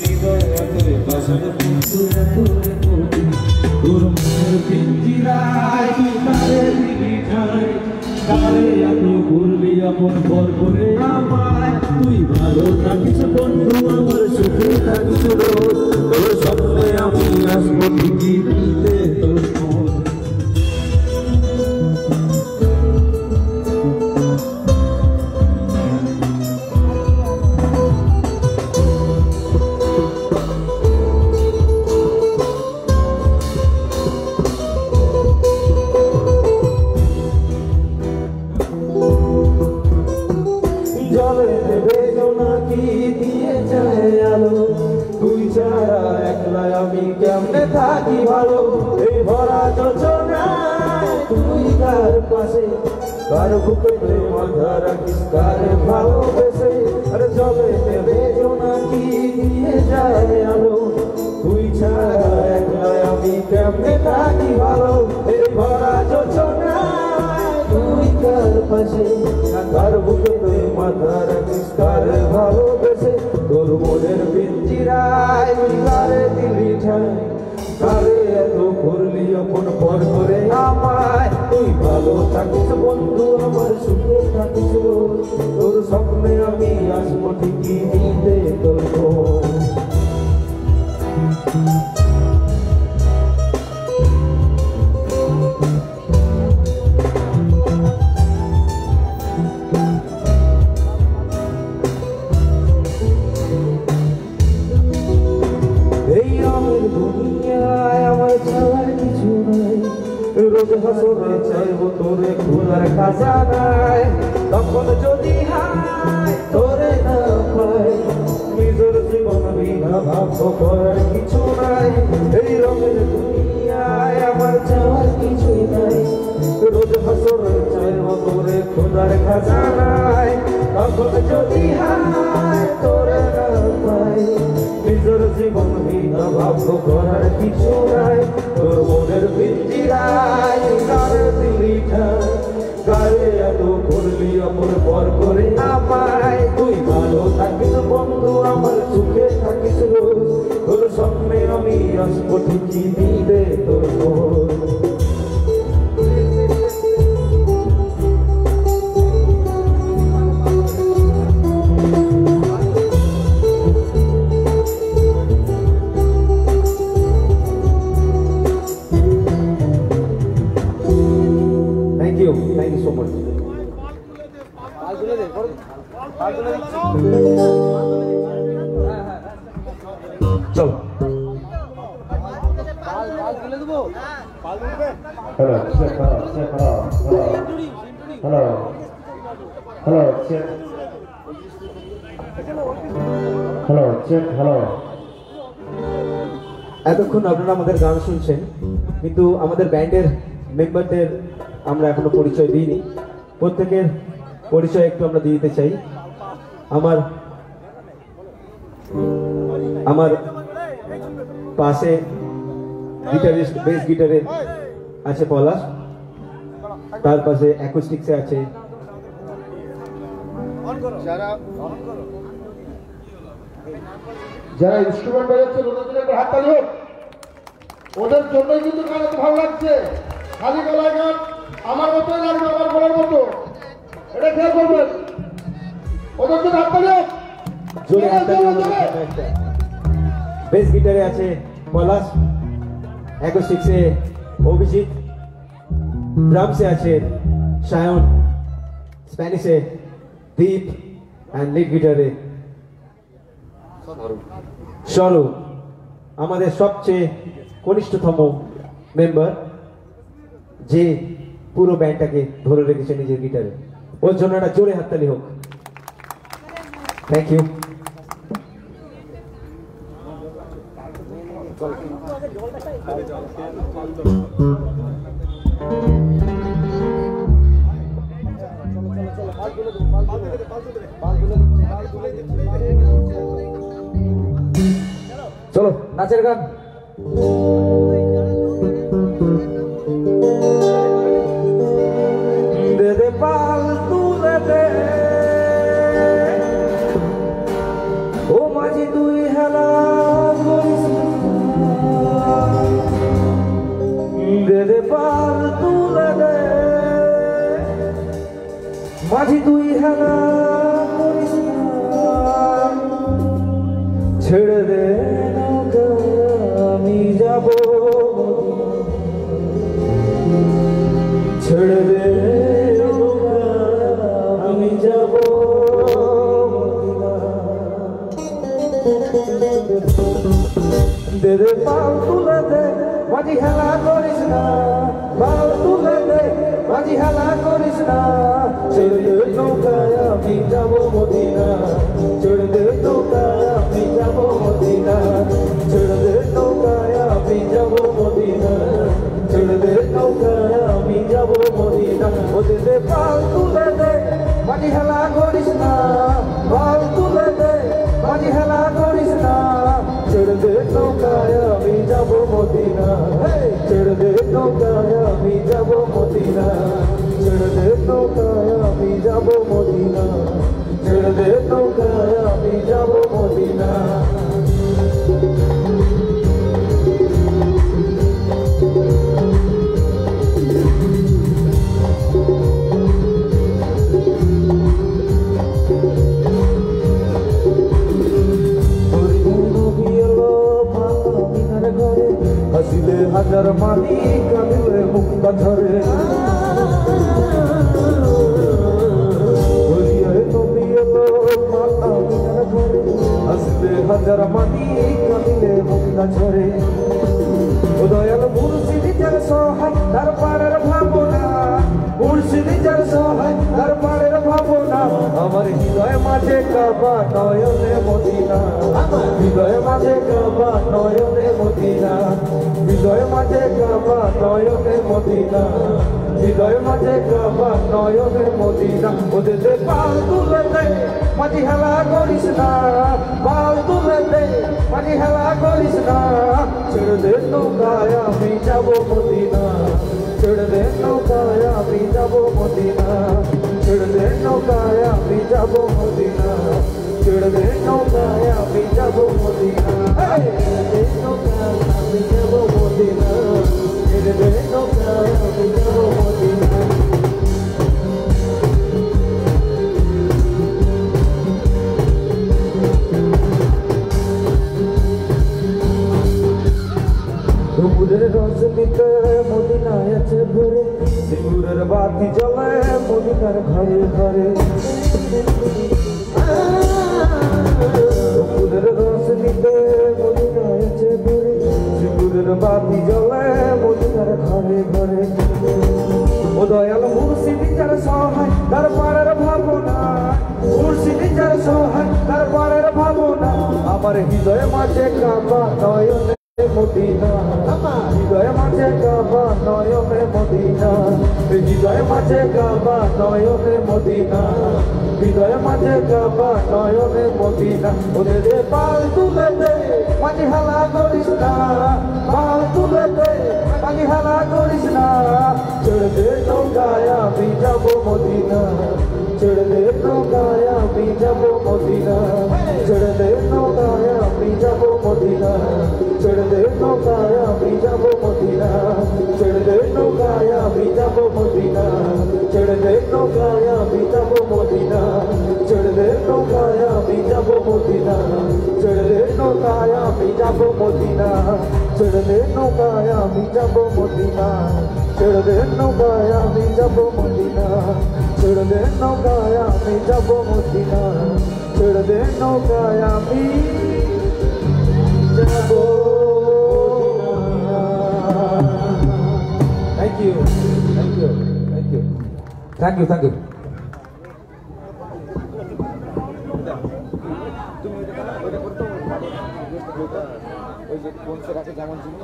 হৃদয়ে তুই ভাষাত বন্ধু এত রেগুনি তোর মনের পিঞ্জিরায় তুই তারে দিবি ঠাই কারে এত করবি আপন পর করে আমায় তুই ভালো থাকিস বন্ধু আমার সুখে থাকিস রোজ তোর স্বপ্নে আমি আসবো ঠিকই দিতে তোর মন জলে দেবে জোনাকি দিয়ে যায় আলো তুই ছাড়া একলা আমি কেমনে থাকি ভালো এই ভরা যোজনায় তুই কার পাশে কার বুকেতে মাথা রাখিস কার ভালোবেসে আরে জলে দেবে জোনাকি দিয়ে যায় আলো তুই ছাড়া একলা আমি কেমনে থাকি ভালো এই ভরা যোজনায় তুই কার পাশে কার বুকেতে মাথা রাখিস কার ভালোবেসে তোর মনের পিঞ্জিরায় কারে দিলি ঠাই কারে এত করলি আপন পর করে আমায় তুই ভালো থাকিস বন্ধু আমার সুখে থাকিস রোজ তোর স্বপ্নে আমি আসবো ঠিকই দিতে তোর মন এই রঙের দুনিয়ায় আমার ছাড়ার কিছু নাই রোজ হাসরে চাইবো তোরে খোলার খাজানায় তখন যদি হায় তোরে না পাই নিজের জীবন বিনা ভাগ্য করার কিছু নাই এই রঙের দুনিয়ায় আমার ছাড়ার কিছুই নাই রোজ হাসরে চাইবো তোরে খোলার খাজানায় তখন যদি হায় তোরে না পাই নিজের জীবন বিনা ভাগ্য করার কিছু নাই তোর মনের পিঞ্জিরায় কারে দিলি ঠাই কারে এত করলি অমর পর করে আমায় তুই ভালো থাকিস বন্ধু আমার সুখে থাকিস রোজ তোর স্বপ্নে আমি আসবো ঠিকই দিতে তোর মন Thank you so much. চলো এতক্ষণ আপনারা আমাদের গান শুনছেন কিন্তু আমাদের ব্যান্ডের মেম্বারদের আমরা এখনো পরিচয় দিইনি প্রত্যেকের পরিচয় একটু আমরা দিয়ে দিতে চাই আমার পাশে গিটারিস্ট বেস গিটারে আছে পলাশ তার পাশে অ্যাকুস্টিক্সে আছে যারা ইনস্ট্রুমেন্ট বাজাচ্ছে ওদের একটু হাততালি হোক ওদের জন্যই কিন্তু গান এত ভালো লাগছে খালি গলায় গান আমার মতোই লাগবে আমার গলার মতো এটা খেয়াল করবেন ওদের জন্য হাততালি হোক জোরে হাততালি হলো একটা বেস গিটারে আছে পলাশ অ্যাকুস্টিক্সে অভিজিৎ ড্রামসে আছে সায়ন স্প্যানিশে দীপ অ্যান্ড লিড গিটারে স্বরূপ আমাদের সবচেয়ে কনিষ্ঠতম মেম্বার যে পুরো ব্যান্ডটাকে ধরে রেখেছে নিজের গিটারে ওর জন্য একটা জোরে হাততালি হোক থ্যাংক ইউ নাচের গান। দে দে পাল তুলে দে ও মাঝি তুই হেলা করিস না। দে দে পাল তুলে দে মাঝি তুই হেলা করিস না। ছেড়ে দে নৌকা আমি যাব ছেড়ে দে নৌকা আমি যাব দে দে পাল তুলে দে মাঝি হেলা করিস না। পাল তুলে দে মাঝি হেলা করিস না। ছেড়ে দে নৌকা আমি যাব মদিনা। ছেড়ে দে নৌকা আমি যাব মদিনা। ছেড়ে দে নৌকা আমি যাব মদিনা। ছেড়ে দে নৌকা আমি যাব মদিনা। ওদে দে পাল তুলে দে মাঝি হেলা করিস না। পাল তুলে দে মাঝি হেলা করিস না। ছেড়ে দে নৌকা আমি যাব মদিনা। ছেড়ে দে নৌকা আমি যাব মদিনা। ছেড়ে দে নৌকা আমি যাব মদিনা। ছেড়ে দে নৌকা আমি যাব মদিনা। হাসিলে হাজার মানি কাঁদিলে মুক্তা ঝরে। হাসিলে হাজার মানি কাঁদিলে মুক্তা ঝরে। ও দয়াল মুর্শিদি যার সহায় তার পাড়ের ভাবনা। মুর্শিদি যার সহায় তার পাড়ের ভাবনা। আমার হৃদয় মাঝে কাবা নয়নে মদিনা। হৃদয় মাঝে কাবা নয়নে মদিনা। হৃদয় মাঝে কাবা নয়নে মদিনা। হৃদয় মাঝে কাবা নয়নে মদিনা। ওদের দে পাল তুলে দে মাঝি হেলা করিস না। পাল তুলে দে মাঝি হেলা করিস না। ছেড়ে দে নৌকায় আমি যাব মদিনা। ছেড়ে দে নৌকায় আমি যাব মদিনা। ছেড়ে দে নৌকায় আমি যাব মদিনা। ছেড়ে দে নৌকায় আমি যাব মদিনা। ছেড়ে দে নৌকায় আমি যাব মদিনা। ছেড়ে দে নৌকায় আমি যাব মদিনা। সমুদ্রের রস নিতে মদিনায় আছে ভরে। সিঙ্গুরের বাতি জ্বলে মদিনার ঘরে ঘরে। সমুদ্রের রস নিতে মদিনায় আছে ভরে। সিঙ্গুরের বাতি জ্বলে মদিনার ঘরে ঘরে। ও দয়াল মুর্শিদি যার সহায় তার পাড়ের ভাবনা। মুর্শিদি যার সহায় তার পাড়ের ভাবনা। আমার হৃদয় মাঝে কাবা নয়নে মদিনা। হৃদয় মাঝে কাবা নয়নে মদিনা। হৃদয় মাঝে কাবা নয়নে মদিনা। হৃদয় মাঝে কাবা নয়নে মদিনা। ওদের দে পাল তুলে দে মাঝি হেলা করিস না। পাল তুলে দে মাঝি হেলা করিস না। ছেড়ে দে নৌকায় আমি যাব মদিনা। ছেড়ে দে নৌকায় আমি যাব মদিনা। ছেড়ে দে নৌকায় আমি যাব মদিনা। ছেড়ে দে নৌকায় আমি যাব মদিনা। ছেড়ে দে নৌকায় আমি যাব মদিনা। ছেড়ে দে নৌকায় আমি যাব মদিনা। ছেড়ে দে নৌকায় আমি যাব মদিনা। ছেড়ে দে নৌকায় আমি যাব মদিনা। ছেড়ে দে নৌকায় আমি যাব মদিনা। ছেড়ে দে নৌকায় আমি যাব মদিনা। ছেড়ে দে নৌকায় আমি যাব মদিনা। ছেড়ে দে নৌকায় আমি যাব। Thank you. Thank you. Thank you. Thank you. Thank you. ওই যে কোন সেটাকে যেমন ছিল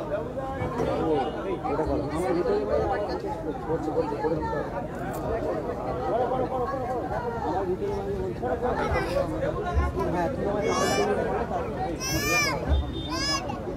ওটা করো করছে করছে করে দিতে হবে হ্যাঁ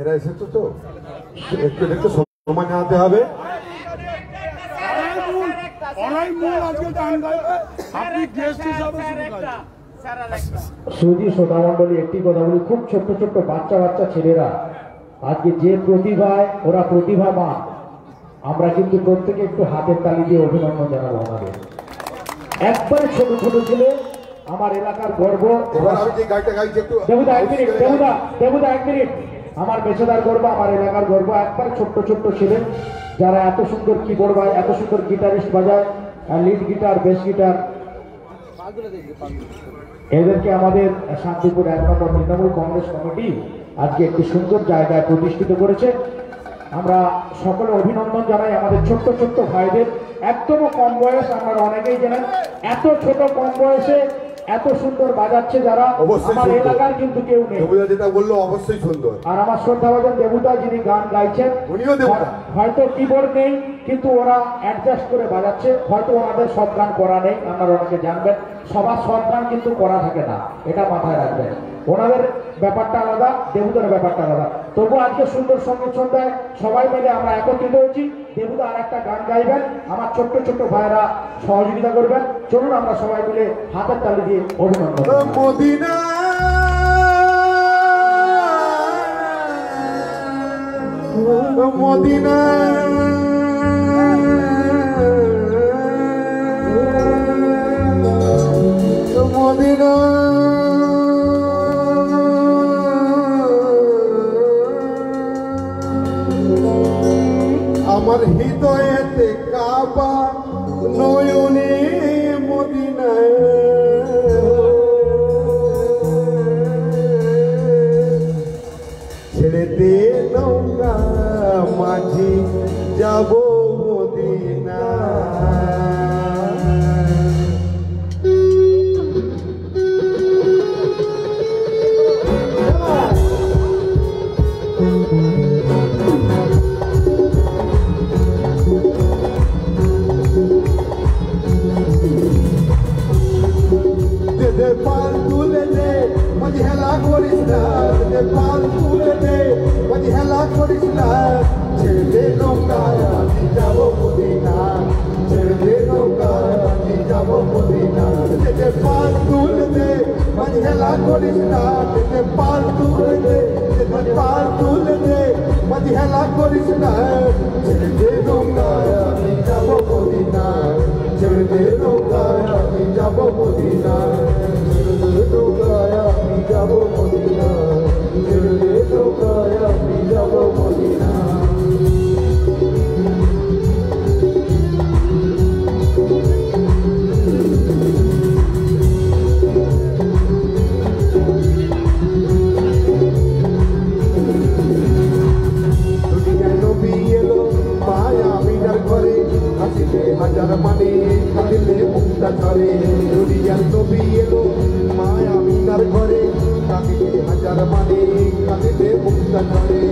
এরা এসেছে তো একটু একটু সময় আনতে হবে। সুধী শ্রোতা মন্ডলী, একটি কথা বলি, খুব ছোট্ট ছোট্ট বাচ্চা বাচ্চা ছেলেরা আজকে যে প্রতিভায় ওরা প্রতিভাবান, আমরা কিন্তু প্রত্যেকে একটু হাতের তালি দিয়ে অভিনন্দন জানাবো আমাদের। একবারে ছোট ছোট ছেলে, আমার এলাকার গর্ব। দেবুদা এক মিনিট, দেবুদা এক মিনিট, আমার পেশাদার গর্ব, আমার এলাকার গর্ব। একবারে ছোট্ট ছোট্ট ছেলে যারা এত সুন্দর কিবোর্ড বাজায়, এত সুন্দর গিটারিস্ট বাজায়, লিড গিটার, বেস গিটার, এদেরকে আমাদের শান্তিপুর 1 নম্বর তৃণমূল কংগ্রেস কমিটি আজকে একটি সুন্দর জায়গায় প্রতিষ্ঠিত করেছে। আমরা সকলে অভিনন্দন জানাই আমাদের ছোট্ট ছোট্ট ভাইদের। একদমও কম বয়স, আপনারা অনেকেই জানেন, এত ছোট কম বয়সে এত সুন্দর বাজাচ্ছে যারা, আমার এলাকার কিন্তু কেউ নেই। যেটা বললো অবশ্যই সুন্দর। আর আমার শ্রদ্ধাভাজন দেবুদা যিনি গান গাইছেন, হয়তো কিবোর্ড নেই কিন্তু ওরা অ্যাডজাস্ট করে বাজাচ্ছে। হয়তো ওনাদের সব গান করা নেই, আপনারা অনেকে জানবেন, সবার সব গান কিন্তু করা থাকে না, এটা মাথায় রাখবেন। ওনাদের ব্যাপারটা আলাদা, দেবুদার ব্যাপারটা আলাদা। তবু আজকে সুন্দর সঙ্গীত সন্ধ্যায় সবাই মিলে আমরা একত্রিত হয়েছি। দেবুদা আর একটা গান গাইবেন, আমার ছোট্ট ছোট্ট ভাইরা সহযোগিতা করবেন। চলুন আমরা সবাই মিলে হাতের তালি দিয়ে অভিনন্দন। মদিনা মদিনা মদিনা আমার হৃদয়েতে কাবা নয়নে মদিনা ছেড়ে দে নৌকা মাঝি যাব মদিনা। পাল তুলে দে মাঝি হেলা করিস না, পাল তুলে দে মাঝি হেলা করিস না, ছেড়ে দে নৌকা আমি যাব মদিনা, ছেড়ে দে নৌকা আমি যাব মদিনা। পাল তুলে দে মাঝি হেলা করিস না, পাল তুলে দে, পাল তুলে দে মাঝি হেলা করিস না, ছেড়ে দে নৌকা আমি যাব মদিনা, ছেড়ে দে নৌকা আমি যাব মদিনা, ছেড়ে দে নৌকা আমি যাব মদিনা, ছেড়ে দে নৌকা আমি যাব মদিনা। হাজার মানে কাঁদিলে মুক্তা ধরে, দুনিয়ার নবী এলো মায়া মিনার ঘরে, কাঁদিলে হাজার মানে কাঁদিলে মুক্তা ধরে।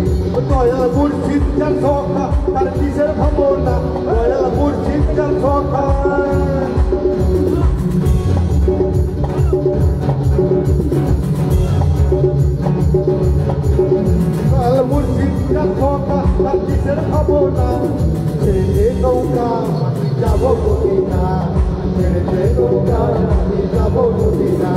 দয়াল মুর্শিদ যার সখা তার কিসের ভাবনা, দয়াল মুর্শিদ যার সখা, দয়াল মুর্শিদ যার সখা তার কিসের ভাবনা, ছেড়ে নৌকা আমি যাব মদিনা, ছেড়ে নৌকা আমি যাব মদিনা।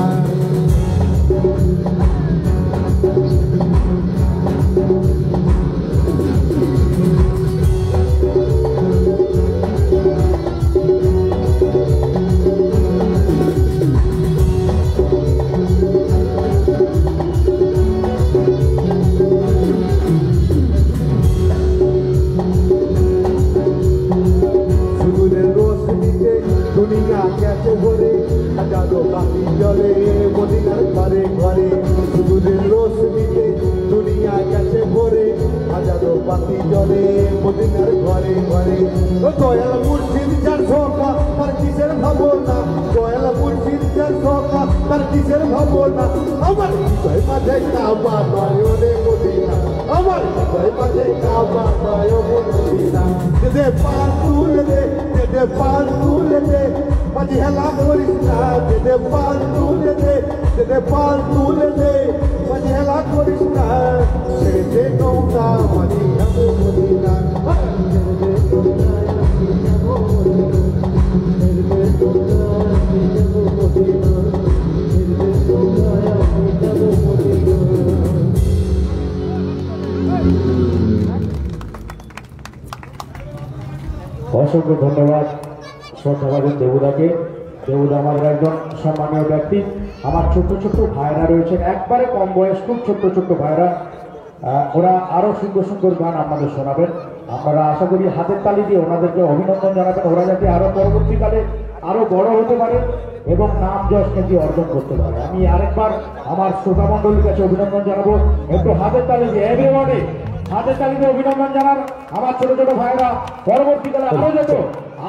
দুনিয়া গেছে ভরে হাজারো বাতি জলে মদিনার ঘরে ঘরে, বাতি জলে মদিনার ঘরে ঘরে ও দয়াল মুর্শিদ যার সকা তার কিসের ভাবনা দয়াল মুর্শিদ যার সকা তার কিসের ভাবনা আমার হৃদয় মাঝে কাবা নয়নে মদিনা আমার হৃদয় মাঝে কাবা নয়নে মদিনা দে পাল তুলে দে পাল তুলে দে মাঝে হেলা করিস না দে পাল তুলে দে পাল তুলে দে মাঝে হেলা করিস না ছেড়ে দে নৌকা মাঝে যাবো মদিনা ছেড়ে দে নৌকা মাঝে যাবো মদিনা ছেড়ে দে নৌকা মাঝে যাবো মদিনা ছেড়ে দে নৌকা মাঝে যাবো মদিনা। অসংখ্য ধন্যবাদ শ্রদ্ধাভাজন দেবুদাকে। দেবুদা আমাদের একজন সম্মানীয় ব্যক্তি। আমার ছোট্ট ছোট্ট ভাইরা রয়েছেন, একবারে কম বয়স, খুব ছোট্ট ছোট্ট ভাইরা। ওরা আরও সুন্দর সুন্দর গান আপনাদের শোনাবেন। আপনারা আশা করি হাতের তালি দিয়ে ওনাদেরকে অভিনন্দন জানাবেন। ওরা যাতে আরও পরবর্তীকালে আরও বড় হতে পারে এবং নাম যশ খ্যাতি অর্জন করতে পারে। আমি আরেকবার আমার শ্রোতা মণ্ডলীর কাছে অভিনন্দন জানাবো। একটু হাতের তালি দিয়ে এভরিবডি হাতের তালিতে অভিনন্দন জানান আমার ছোট ছোট ভাইরা পরবর্তীকালে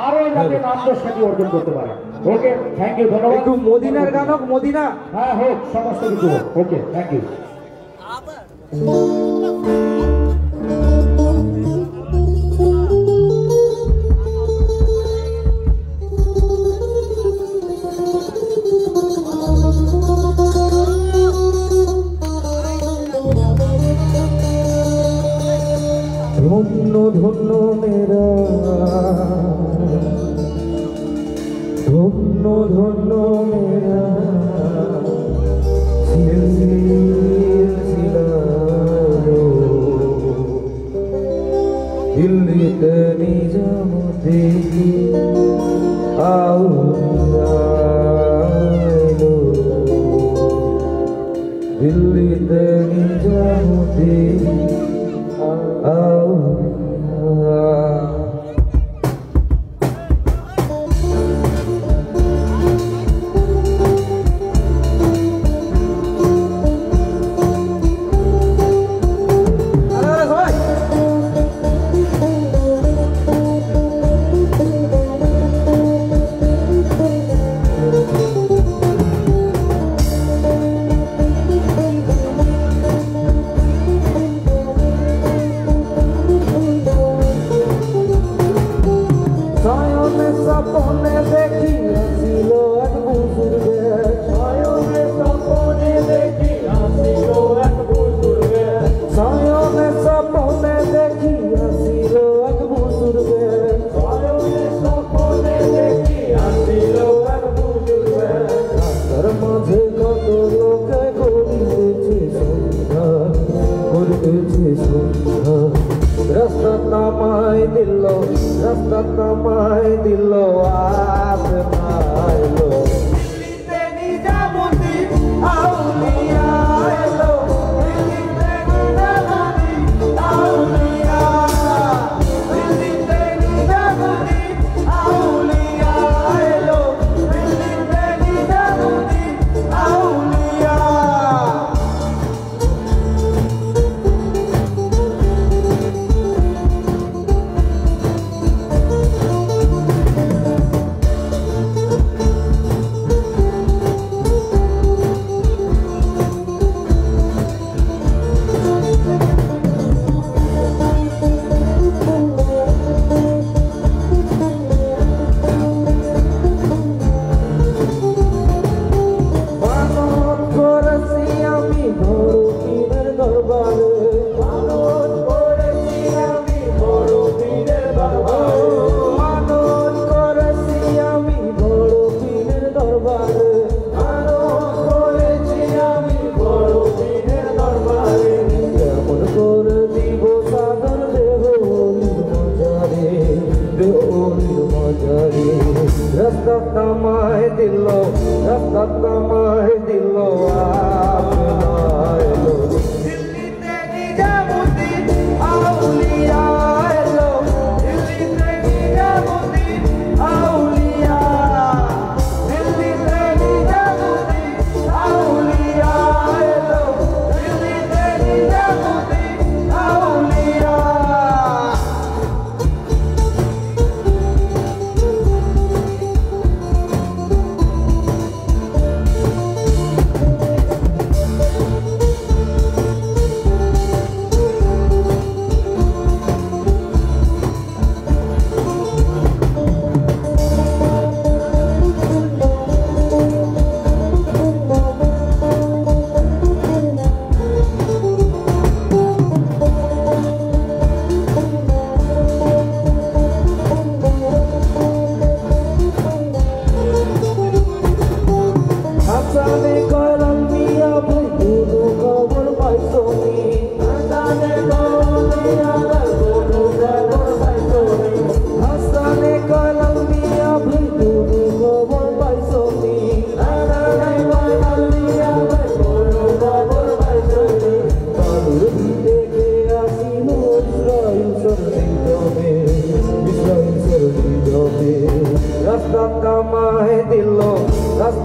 আরো যাতে নাম যশ খ্যাতি অর্জন করতে পারে। ওকে, থ্যাংক ইউ, ধন্যবাদ। একটু মদিনার গান হোক, মদিনা। হ্যাঁ হোক, সমস্ত কিছু হোক। ওকে, থ্যাংক ইউ। ধন্য ধন্য মেরা ধন্য ধন্য মেরা সিলসিলারো দিল্লিতে নিজামতে আউলাইলো দিল্লিতে নিজামতে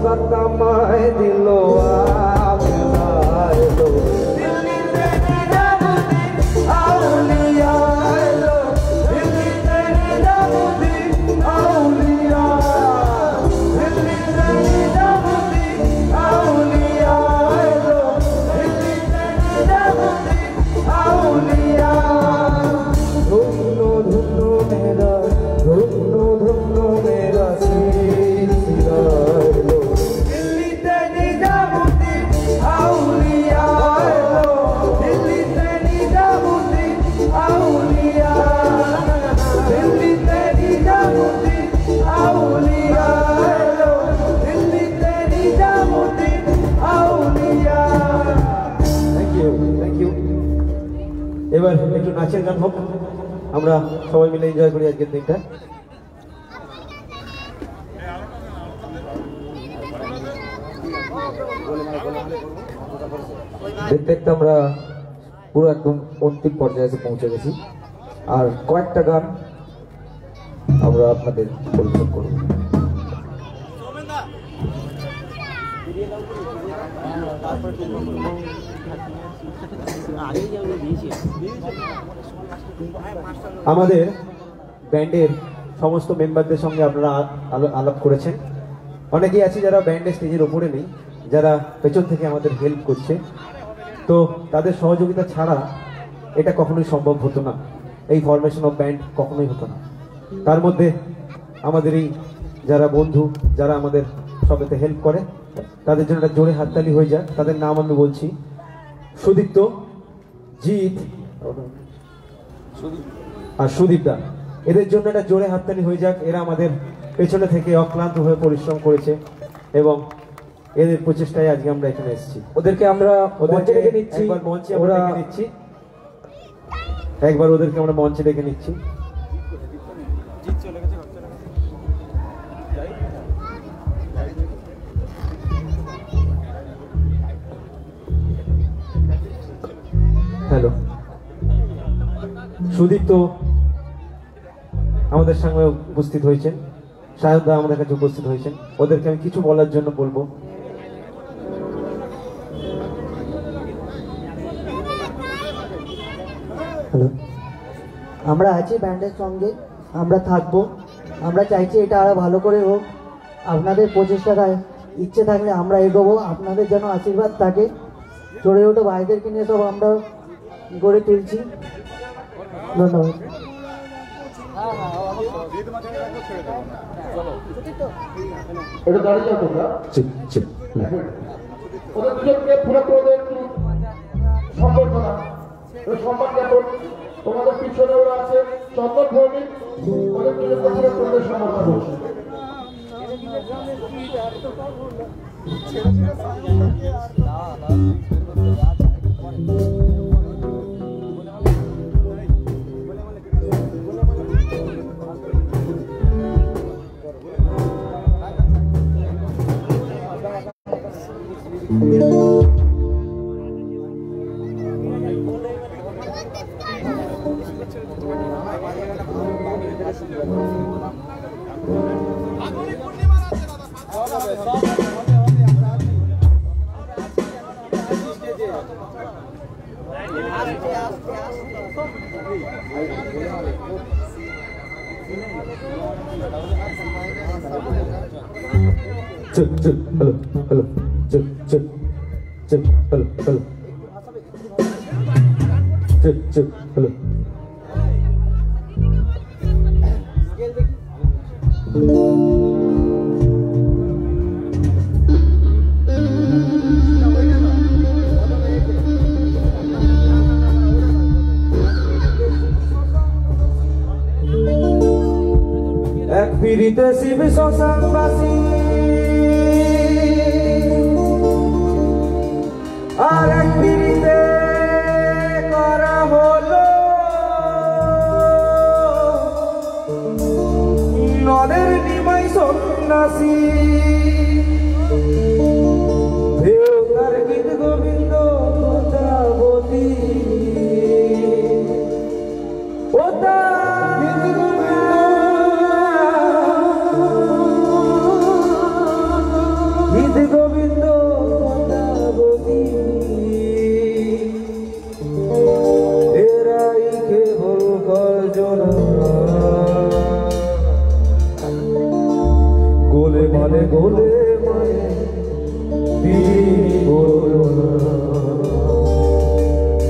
সৌগাত আমায় দিল আল্লাহ এলো দিল্লিতে নিজামুদ্দিন আউলিয়া এলো দিল্লিতে নিজামুদ্দিন আউলিয়া দিল্লিতে নিজামুদ্দিন আউলিয়া এলো দিল্লিতে নিজামুদ্দিন আউলিয়া ধন্য ধন্য মেরা ধন্য ধন্য মেরা সিলসিলা এলো দিল্লিতে নিজামুদ্দিন আউলিয়া এলো দিল্লিতে নিজামুদ্দিন আউলিয়া দিল্লিতে নিজামুদ্দিন আউলিয়া এলো দিল্লিতে নিজামুদ্দিন আউলিয়া। Thank you. এবার একটু নাচের গান হোক, আমরা সবাই মিলে এনজয় করি আজকের দিনটা। দেখতে দেখতে আমরা পুরো একদম অন্তিম পর্যায়ে এসে পৌঁছে গেছি, আর কয়েকটা গান আমরা আপনাদের পরিবেশন করব। আমাদের ব্যান্ডের সমস্ত মেম্বারদের সঙ্গে আপনারা আলাপ করেছেন। অনেকেই আছে যারা ব্যান্ডের স্টেজের ওপরে নেই, যারা পেছন থেকে আমাদের হেল্প করছে। তো তাদের সহযোগিতা ছাড়া এটা কখনোই সম্ভব হতো না, এই ফরমেশন অফ ব্যান্ড কখনোই হতো না। তার মধ্যে আমাদের এই যারা বন্ধু, যারা আমাদের সবেতে হেল্প করে, তাদের জন্য একটা জোরে হাততালি হয়ে যায়। তাদের নাম আমি বলছি: সুদীপ্ত, জিৎ আর সুদীপ দা। এদের জন্য একটা জোরে হাততালি হয়ে যাক। এরা আমাদের পেছনে থেকে অক্লান্ত হয়ে পরিশ্রম করেছে এবং এদের প্রচেষ্টায় আজকে আমরা এখানে এসেছি। ওদেরকে আমরা মঞ্চে ডেকে নিচ্ছি, একবার মঞ্চে আমরা ডেকে নিচ্ছি, একবার ওদেরকে আমরা মঞ্চে ডেকে নিচ্ছি। হ্যালো, সুদীপ তো আমাদের সঙ্গে উপস্থিত হয়েছেন, সায়ন দা আমাদের কাছে উপস্থিত হয়েছেন। ওদেরকে আমি কিছু বলার জন্য বলবো। হ্যালো, আমরা আছি ব্যান্ডের সঙ্গে, আমরা থাকবো। আমরা চাইছি এটা আরো ভালো করে হোক। আপনাদের প্রচেষ্টাটায় ইচ্ছে থাকলে আমরা এগোবো, আপনাদের যেন আশীর্বাদ থাকে। চড়ে ওঠো ভাইদেরকে নিয়ে সব আমরা গড়ে তুলছি। ধন্যবাদ। এটা দাঁড়িয়ে যাও তোমরা। ওদের দুজনকে পুরো তোমাদের একটু সম্বর্ধনা, সম্মান জ্ঞাপন। তোমাদের পিছনে ওরা আছে চন্দন ভৌমিক, ওদের দুজনকে পুরো তোমাদের সম্বর্ধনা করছে। হ্যালো হ্যালো, চল চল চল, হ্যালো হ্যালো, চল চল, হ্যালো। এক পিড়িতে শিব শ্মশানবাসী, আর এক পিড়িতে করা হলো নদের নিমাই সন্ন্যাসী। দেবতার গীত গোবিন্দ কোথাবতী, ওটা গীত গোবিন্দ গোলে মানে পিড়িত করো না।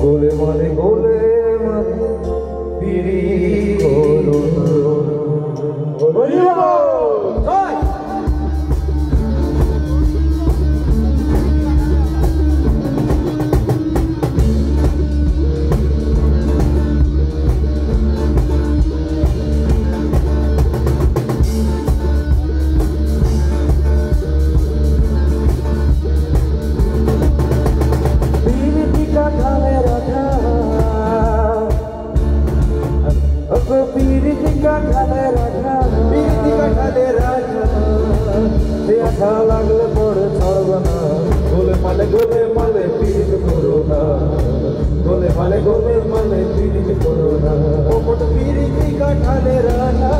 গোলে মানে পিড়িত করো না। লাগলে পরে ছাড়ব না। গোলে মালে পিড়িত করো না। গোলে মালে পিড়িত করো না। ওপট পিড়িতি কাঠালে রাজা,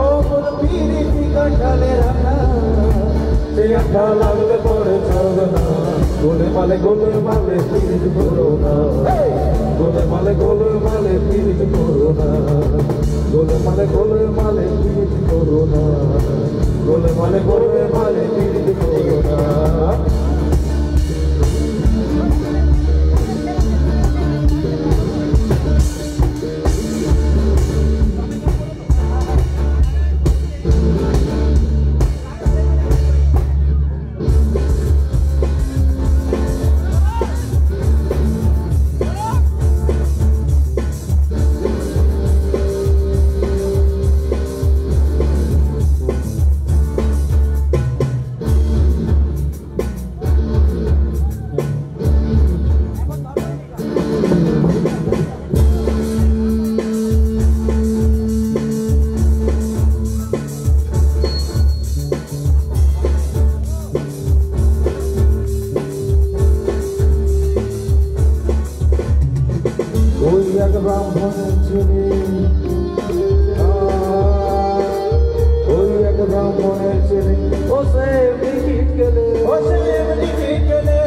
ওপট পিড়িতি কাঠালে রাজা, সে আঠা লাগলে পরে ছাড়ব না। গোলে মালে পিড়িত করো না। গোলে মালে পিড়িত করো না। গোলে মালে পিড়িত করো না। গোলে মালে পিড়িত করো না। ওই এক ব্রাহ্মণের ছেলে, ওই এক ব্রাহ্মণের ছেলে, ও সে বিহিত গেলে, ও সে বিহিত গেলে,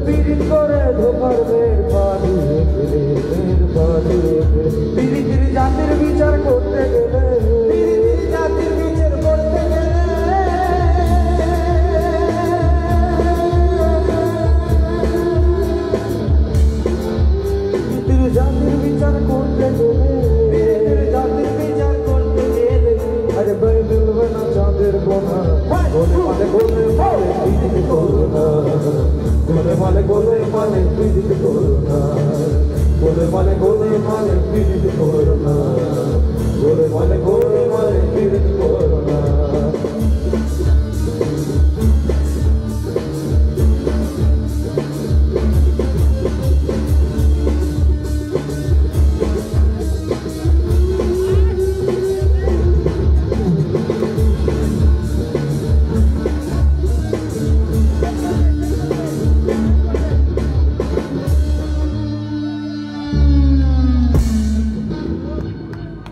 বিহিত করে ধোকার বের পাড়িয়ে গেলে, বের পাড়িয়ে গেলে, বিহিতের জাতির বিচার করতে গেলে, বিহিতের জাতির বিচার করতে গেলে, জাতির বিচার করতে গেলে, জাতির বিচার করতে গেলে, আরে ভাই মিলবে না চাঁদের গোনা। গোলে মালে পিড়িত করো না। গোলে মালে পিড়িত করো না। গোলে মালে পিড়িত করো না। গোলে মালে পিড়িত করো না।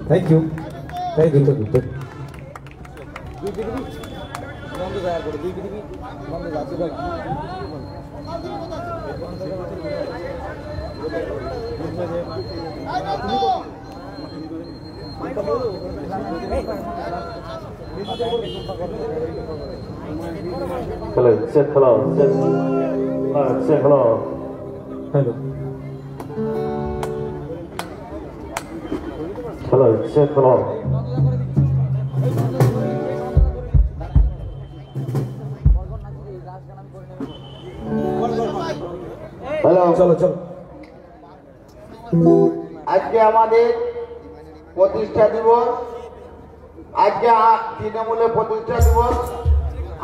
Thank you. Thank you. বন্ধ যায় করে দুই পৃথিবী বন্ধ যাচ্ছে ভাই। Hello, check hello. Check hello. Hello. Hello, check hello. Hello, চলো। আজকে আমাদের প্রতিষ্ঠা দিবস, আজকে তৃণমূলের প্রতিষ্ঠা দিবস।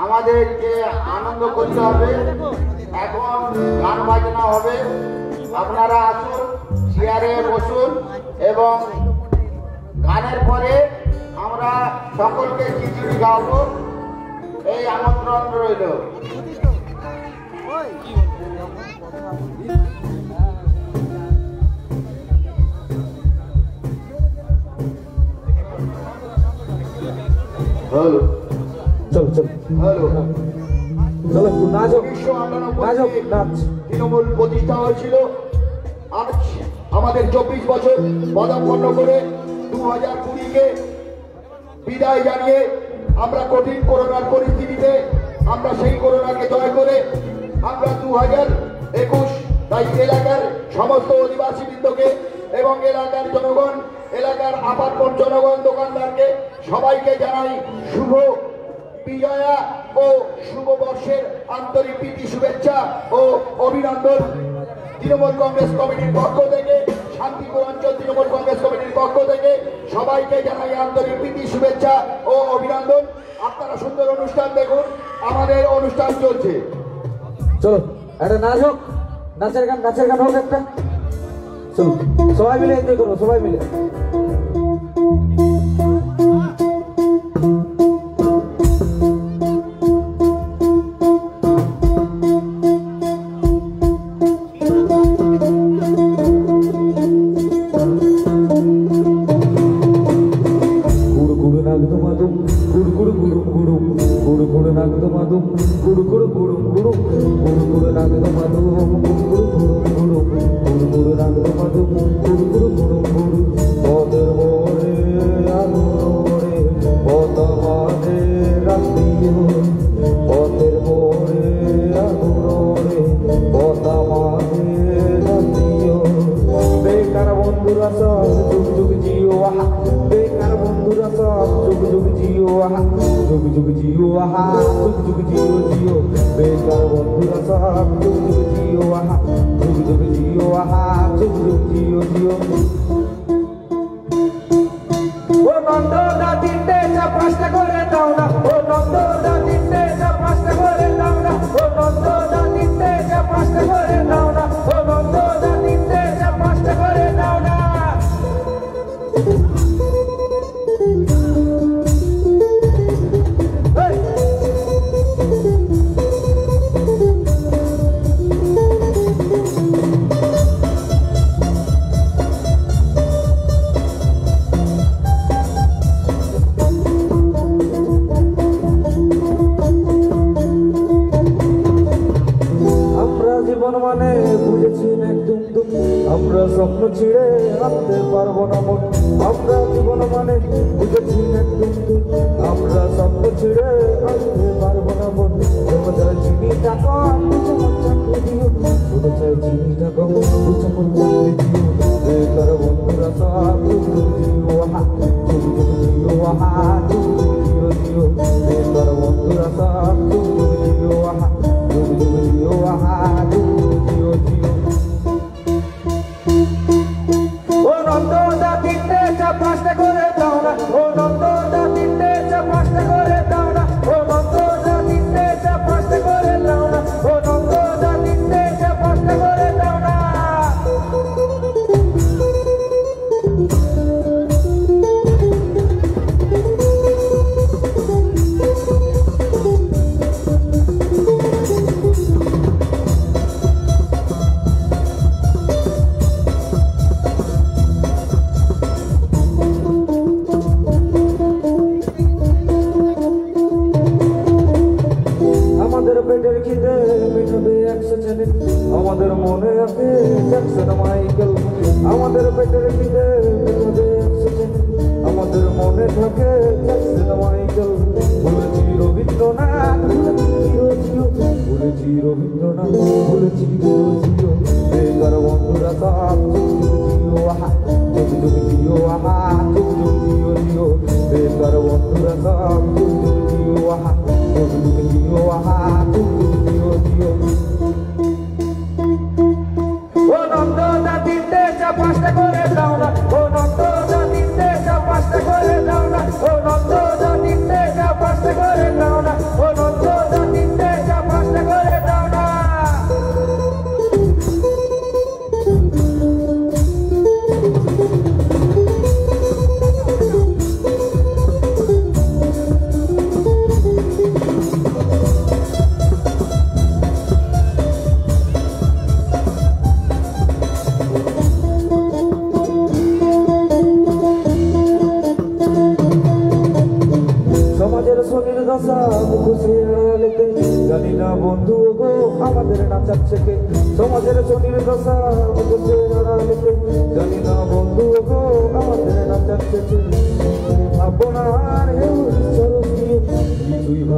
আমাদেরকে আনন্দ করতে হবে। এখন গান বাজনা হবে, আপনারা আসুন, চেয়ারে বসুন এবং গানের পরে আমরা সকলকে খিচুড়ি খাওয়াবো, এই আমন্ত্রণ রইল। হ্যালো, চলো হ্যালো। একটু নাচো, 1999 নাচ। তৃণমূল প্রতিষ্ঠা হয়েছিল। আজ আমাদের 24 বছর পদার্পণ করে 2020-কে বিদায় জানিয়ে আমরা কঠিন করোনার পরিস্থিতিতে আমরা সেই করোনাকে জয় করে আমরা 2021 তাই এলাকার সমস্ত অধিবাসী বৃন্দকে এবং এলাকার জনগণ, এলাকার আপাতমন জনগণ, দোকানদারকে সবাইকে জানাই শুভ বিজয়া ও শুভ বর্ষের আন্তরিক প্রীতি শুভেচ্ছা ও অভিনন্দন। তৃণমূল কংগ্রেস কমিটির পক্ষ থেকে, শান্তিপুর অঞ্চল তৃণমূল কংগ্রেস কমিটির পক্ষ থেকে সবাইকে জানাই আন্তরিক প্রীতি শুভেচ্ছা ও অভিনন্দন। আপনারা সুন্দর অনুষ্ঠান দেখুন, আমাদের অনুষ্ঠান চলছে। চলো একটা নাচ হোক, নাচের গান হোক একটা। চলো সবাই মিলে এনজয় করবো, সবাই মিলে। আমরা স্বপ্ন ছিঁড়ে আনতে পারবো না মন, আমরা জীবন মানে বুঝেছি একদম তুই। আমরা স্বপ্ন ছিঁড়ে আনতে পারবো না মন, তোমরা চাই চিনি টাকা বুঝে মন চাকরি দিও, তোমরা চাই চিনি টাকা বুঝে মন চাকরি দিও। বেকার বন্ধুরা সব যুগ যুগ জিও আহা, যুগ যুগ জিও আহা, যুগ যুগ জিও জিও। বেকার বন্ধুরা সব যুগ যুগ জিও আহা, যুগ যুগ জিও আহা, যুগ যুগ জিও জিও। ও নন্দদা তিনটে চা পাঁচটা করে দাও না, ও নন্দদা তিনটে চা পাঁচটা করে দাও না, ও নন্দদা তিনটে চা পাঁচটা করে দাও না, ও নন্দদা তিনটে চা পাঁচটা করে দাও না। পেটের খিদে মিটাবে 100 চ্যানেল, আমাদের মনে আছে জ্যাকসন মাইকেল। আমাদের পেটের খিদে মিটাবে 100 চ্যানেল, আমাদের মনে থাকে জ্যাকসন মাইকেল। বলেছি রবীন্দ্রনাথ, বলেছি চিরজিও, বলেছি রবীন্দ্রনাথ, বলেছি চিরজিও। বেকার বন্ধুরা সব যুগ যুগ জিও আহা, যুগ যুগ জিও আহা, যুগ যুগ জিও জিও। বেকার বন্ধুরা সব যুগ যুগ জিও আহা, যুগ যুগ জিও আহা, যুগ যুগ জিও জিও। ও নন্দদা তিনটে চা পাঁচটা করে দাও না, ও নন্দদা তিনটে চা পাঁচটা করে দাও না, ও নন্দদা তিনটে চা পাঁচটা করে দাও না, ও নন্দদা তিনটে চা পাঁচটা করে দাও না। সমাজের শনির দশা মুখোশের আড়ালেতে, জানি না বন্ধু গো আমাদের নাচাচ্ছে কে। সমাজের শনির দশা মুখোশের আড়ালেতে,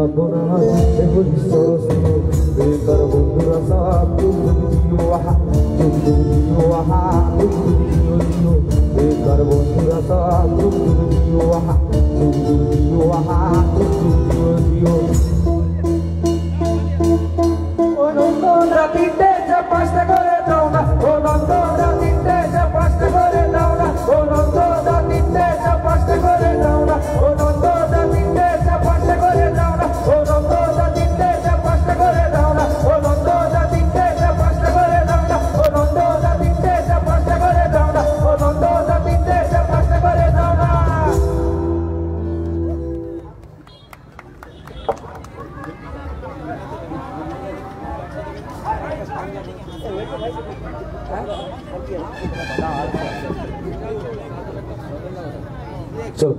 ভাববো না এখন ঈশ্বর স্নেহ বেকার বন্ধুরা সব যুগ যুগ জিও আহা যুগ যুগ জিও আহা যুগ যুগ জিও জিও বেকার বন্ধুরা সব যুগ যুগ জিও আহা যুগ যুগ জিও আহা যুগ যুগ জিও জিও ও নন্দন রাতিতে চাপাসটা করে দাও না ও নন্দন রাতিতে চাপাসটা করে দাও না ও নন্দন রাতিতে চাপাসটা করে দাও না ও নন্দন রাতিতে চাপাসটা করে দাও না ও নন্দন রাতিতে চাপাসটা করে দাও না ও নন্দন রাতিতে চাপাসটা করে দাও না ও নন্দন রাতিতে চাপাসটা করে দাও না ও নন্দন রাতিতে চাপাসটা করে দাও না চলো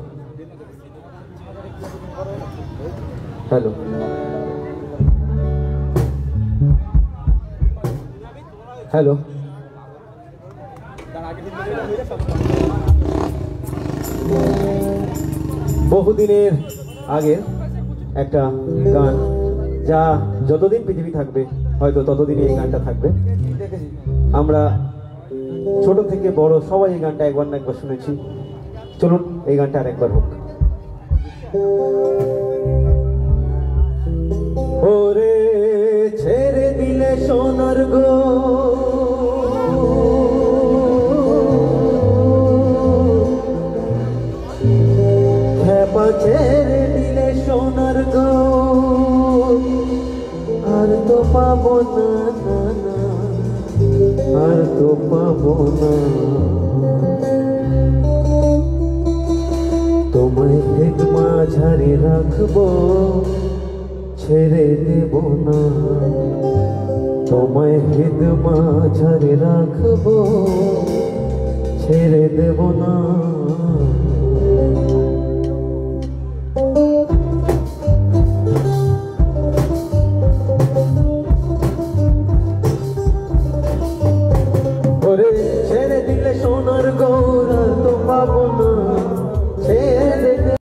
হ্যালো হ্যালো বহুদিনের আগের একটা গান যা যতদিন পৃথিবী থাকবে হয়তো ততদিন এই গানটা থাকবে আমরা ছোট থেকে বড় সবাই এই গানটা একবার না একবার শুনেছি চলুন এই গানটা আর একবার হোক ওরে ছেড়ে দিলে সোনার গো খেপা ছেড়ে দিলে সোনার গো আর তো পাবো না না না আর তো পাবো না তোমায় ভেদ মাঝারে রাখবো ছেড়ে দেব না তোমায় ভেদ মাঝারে রাখবো ছেড়ে দেব না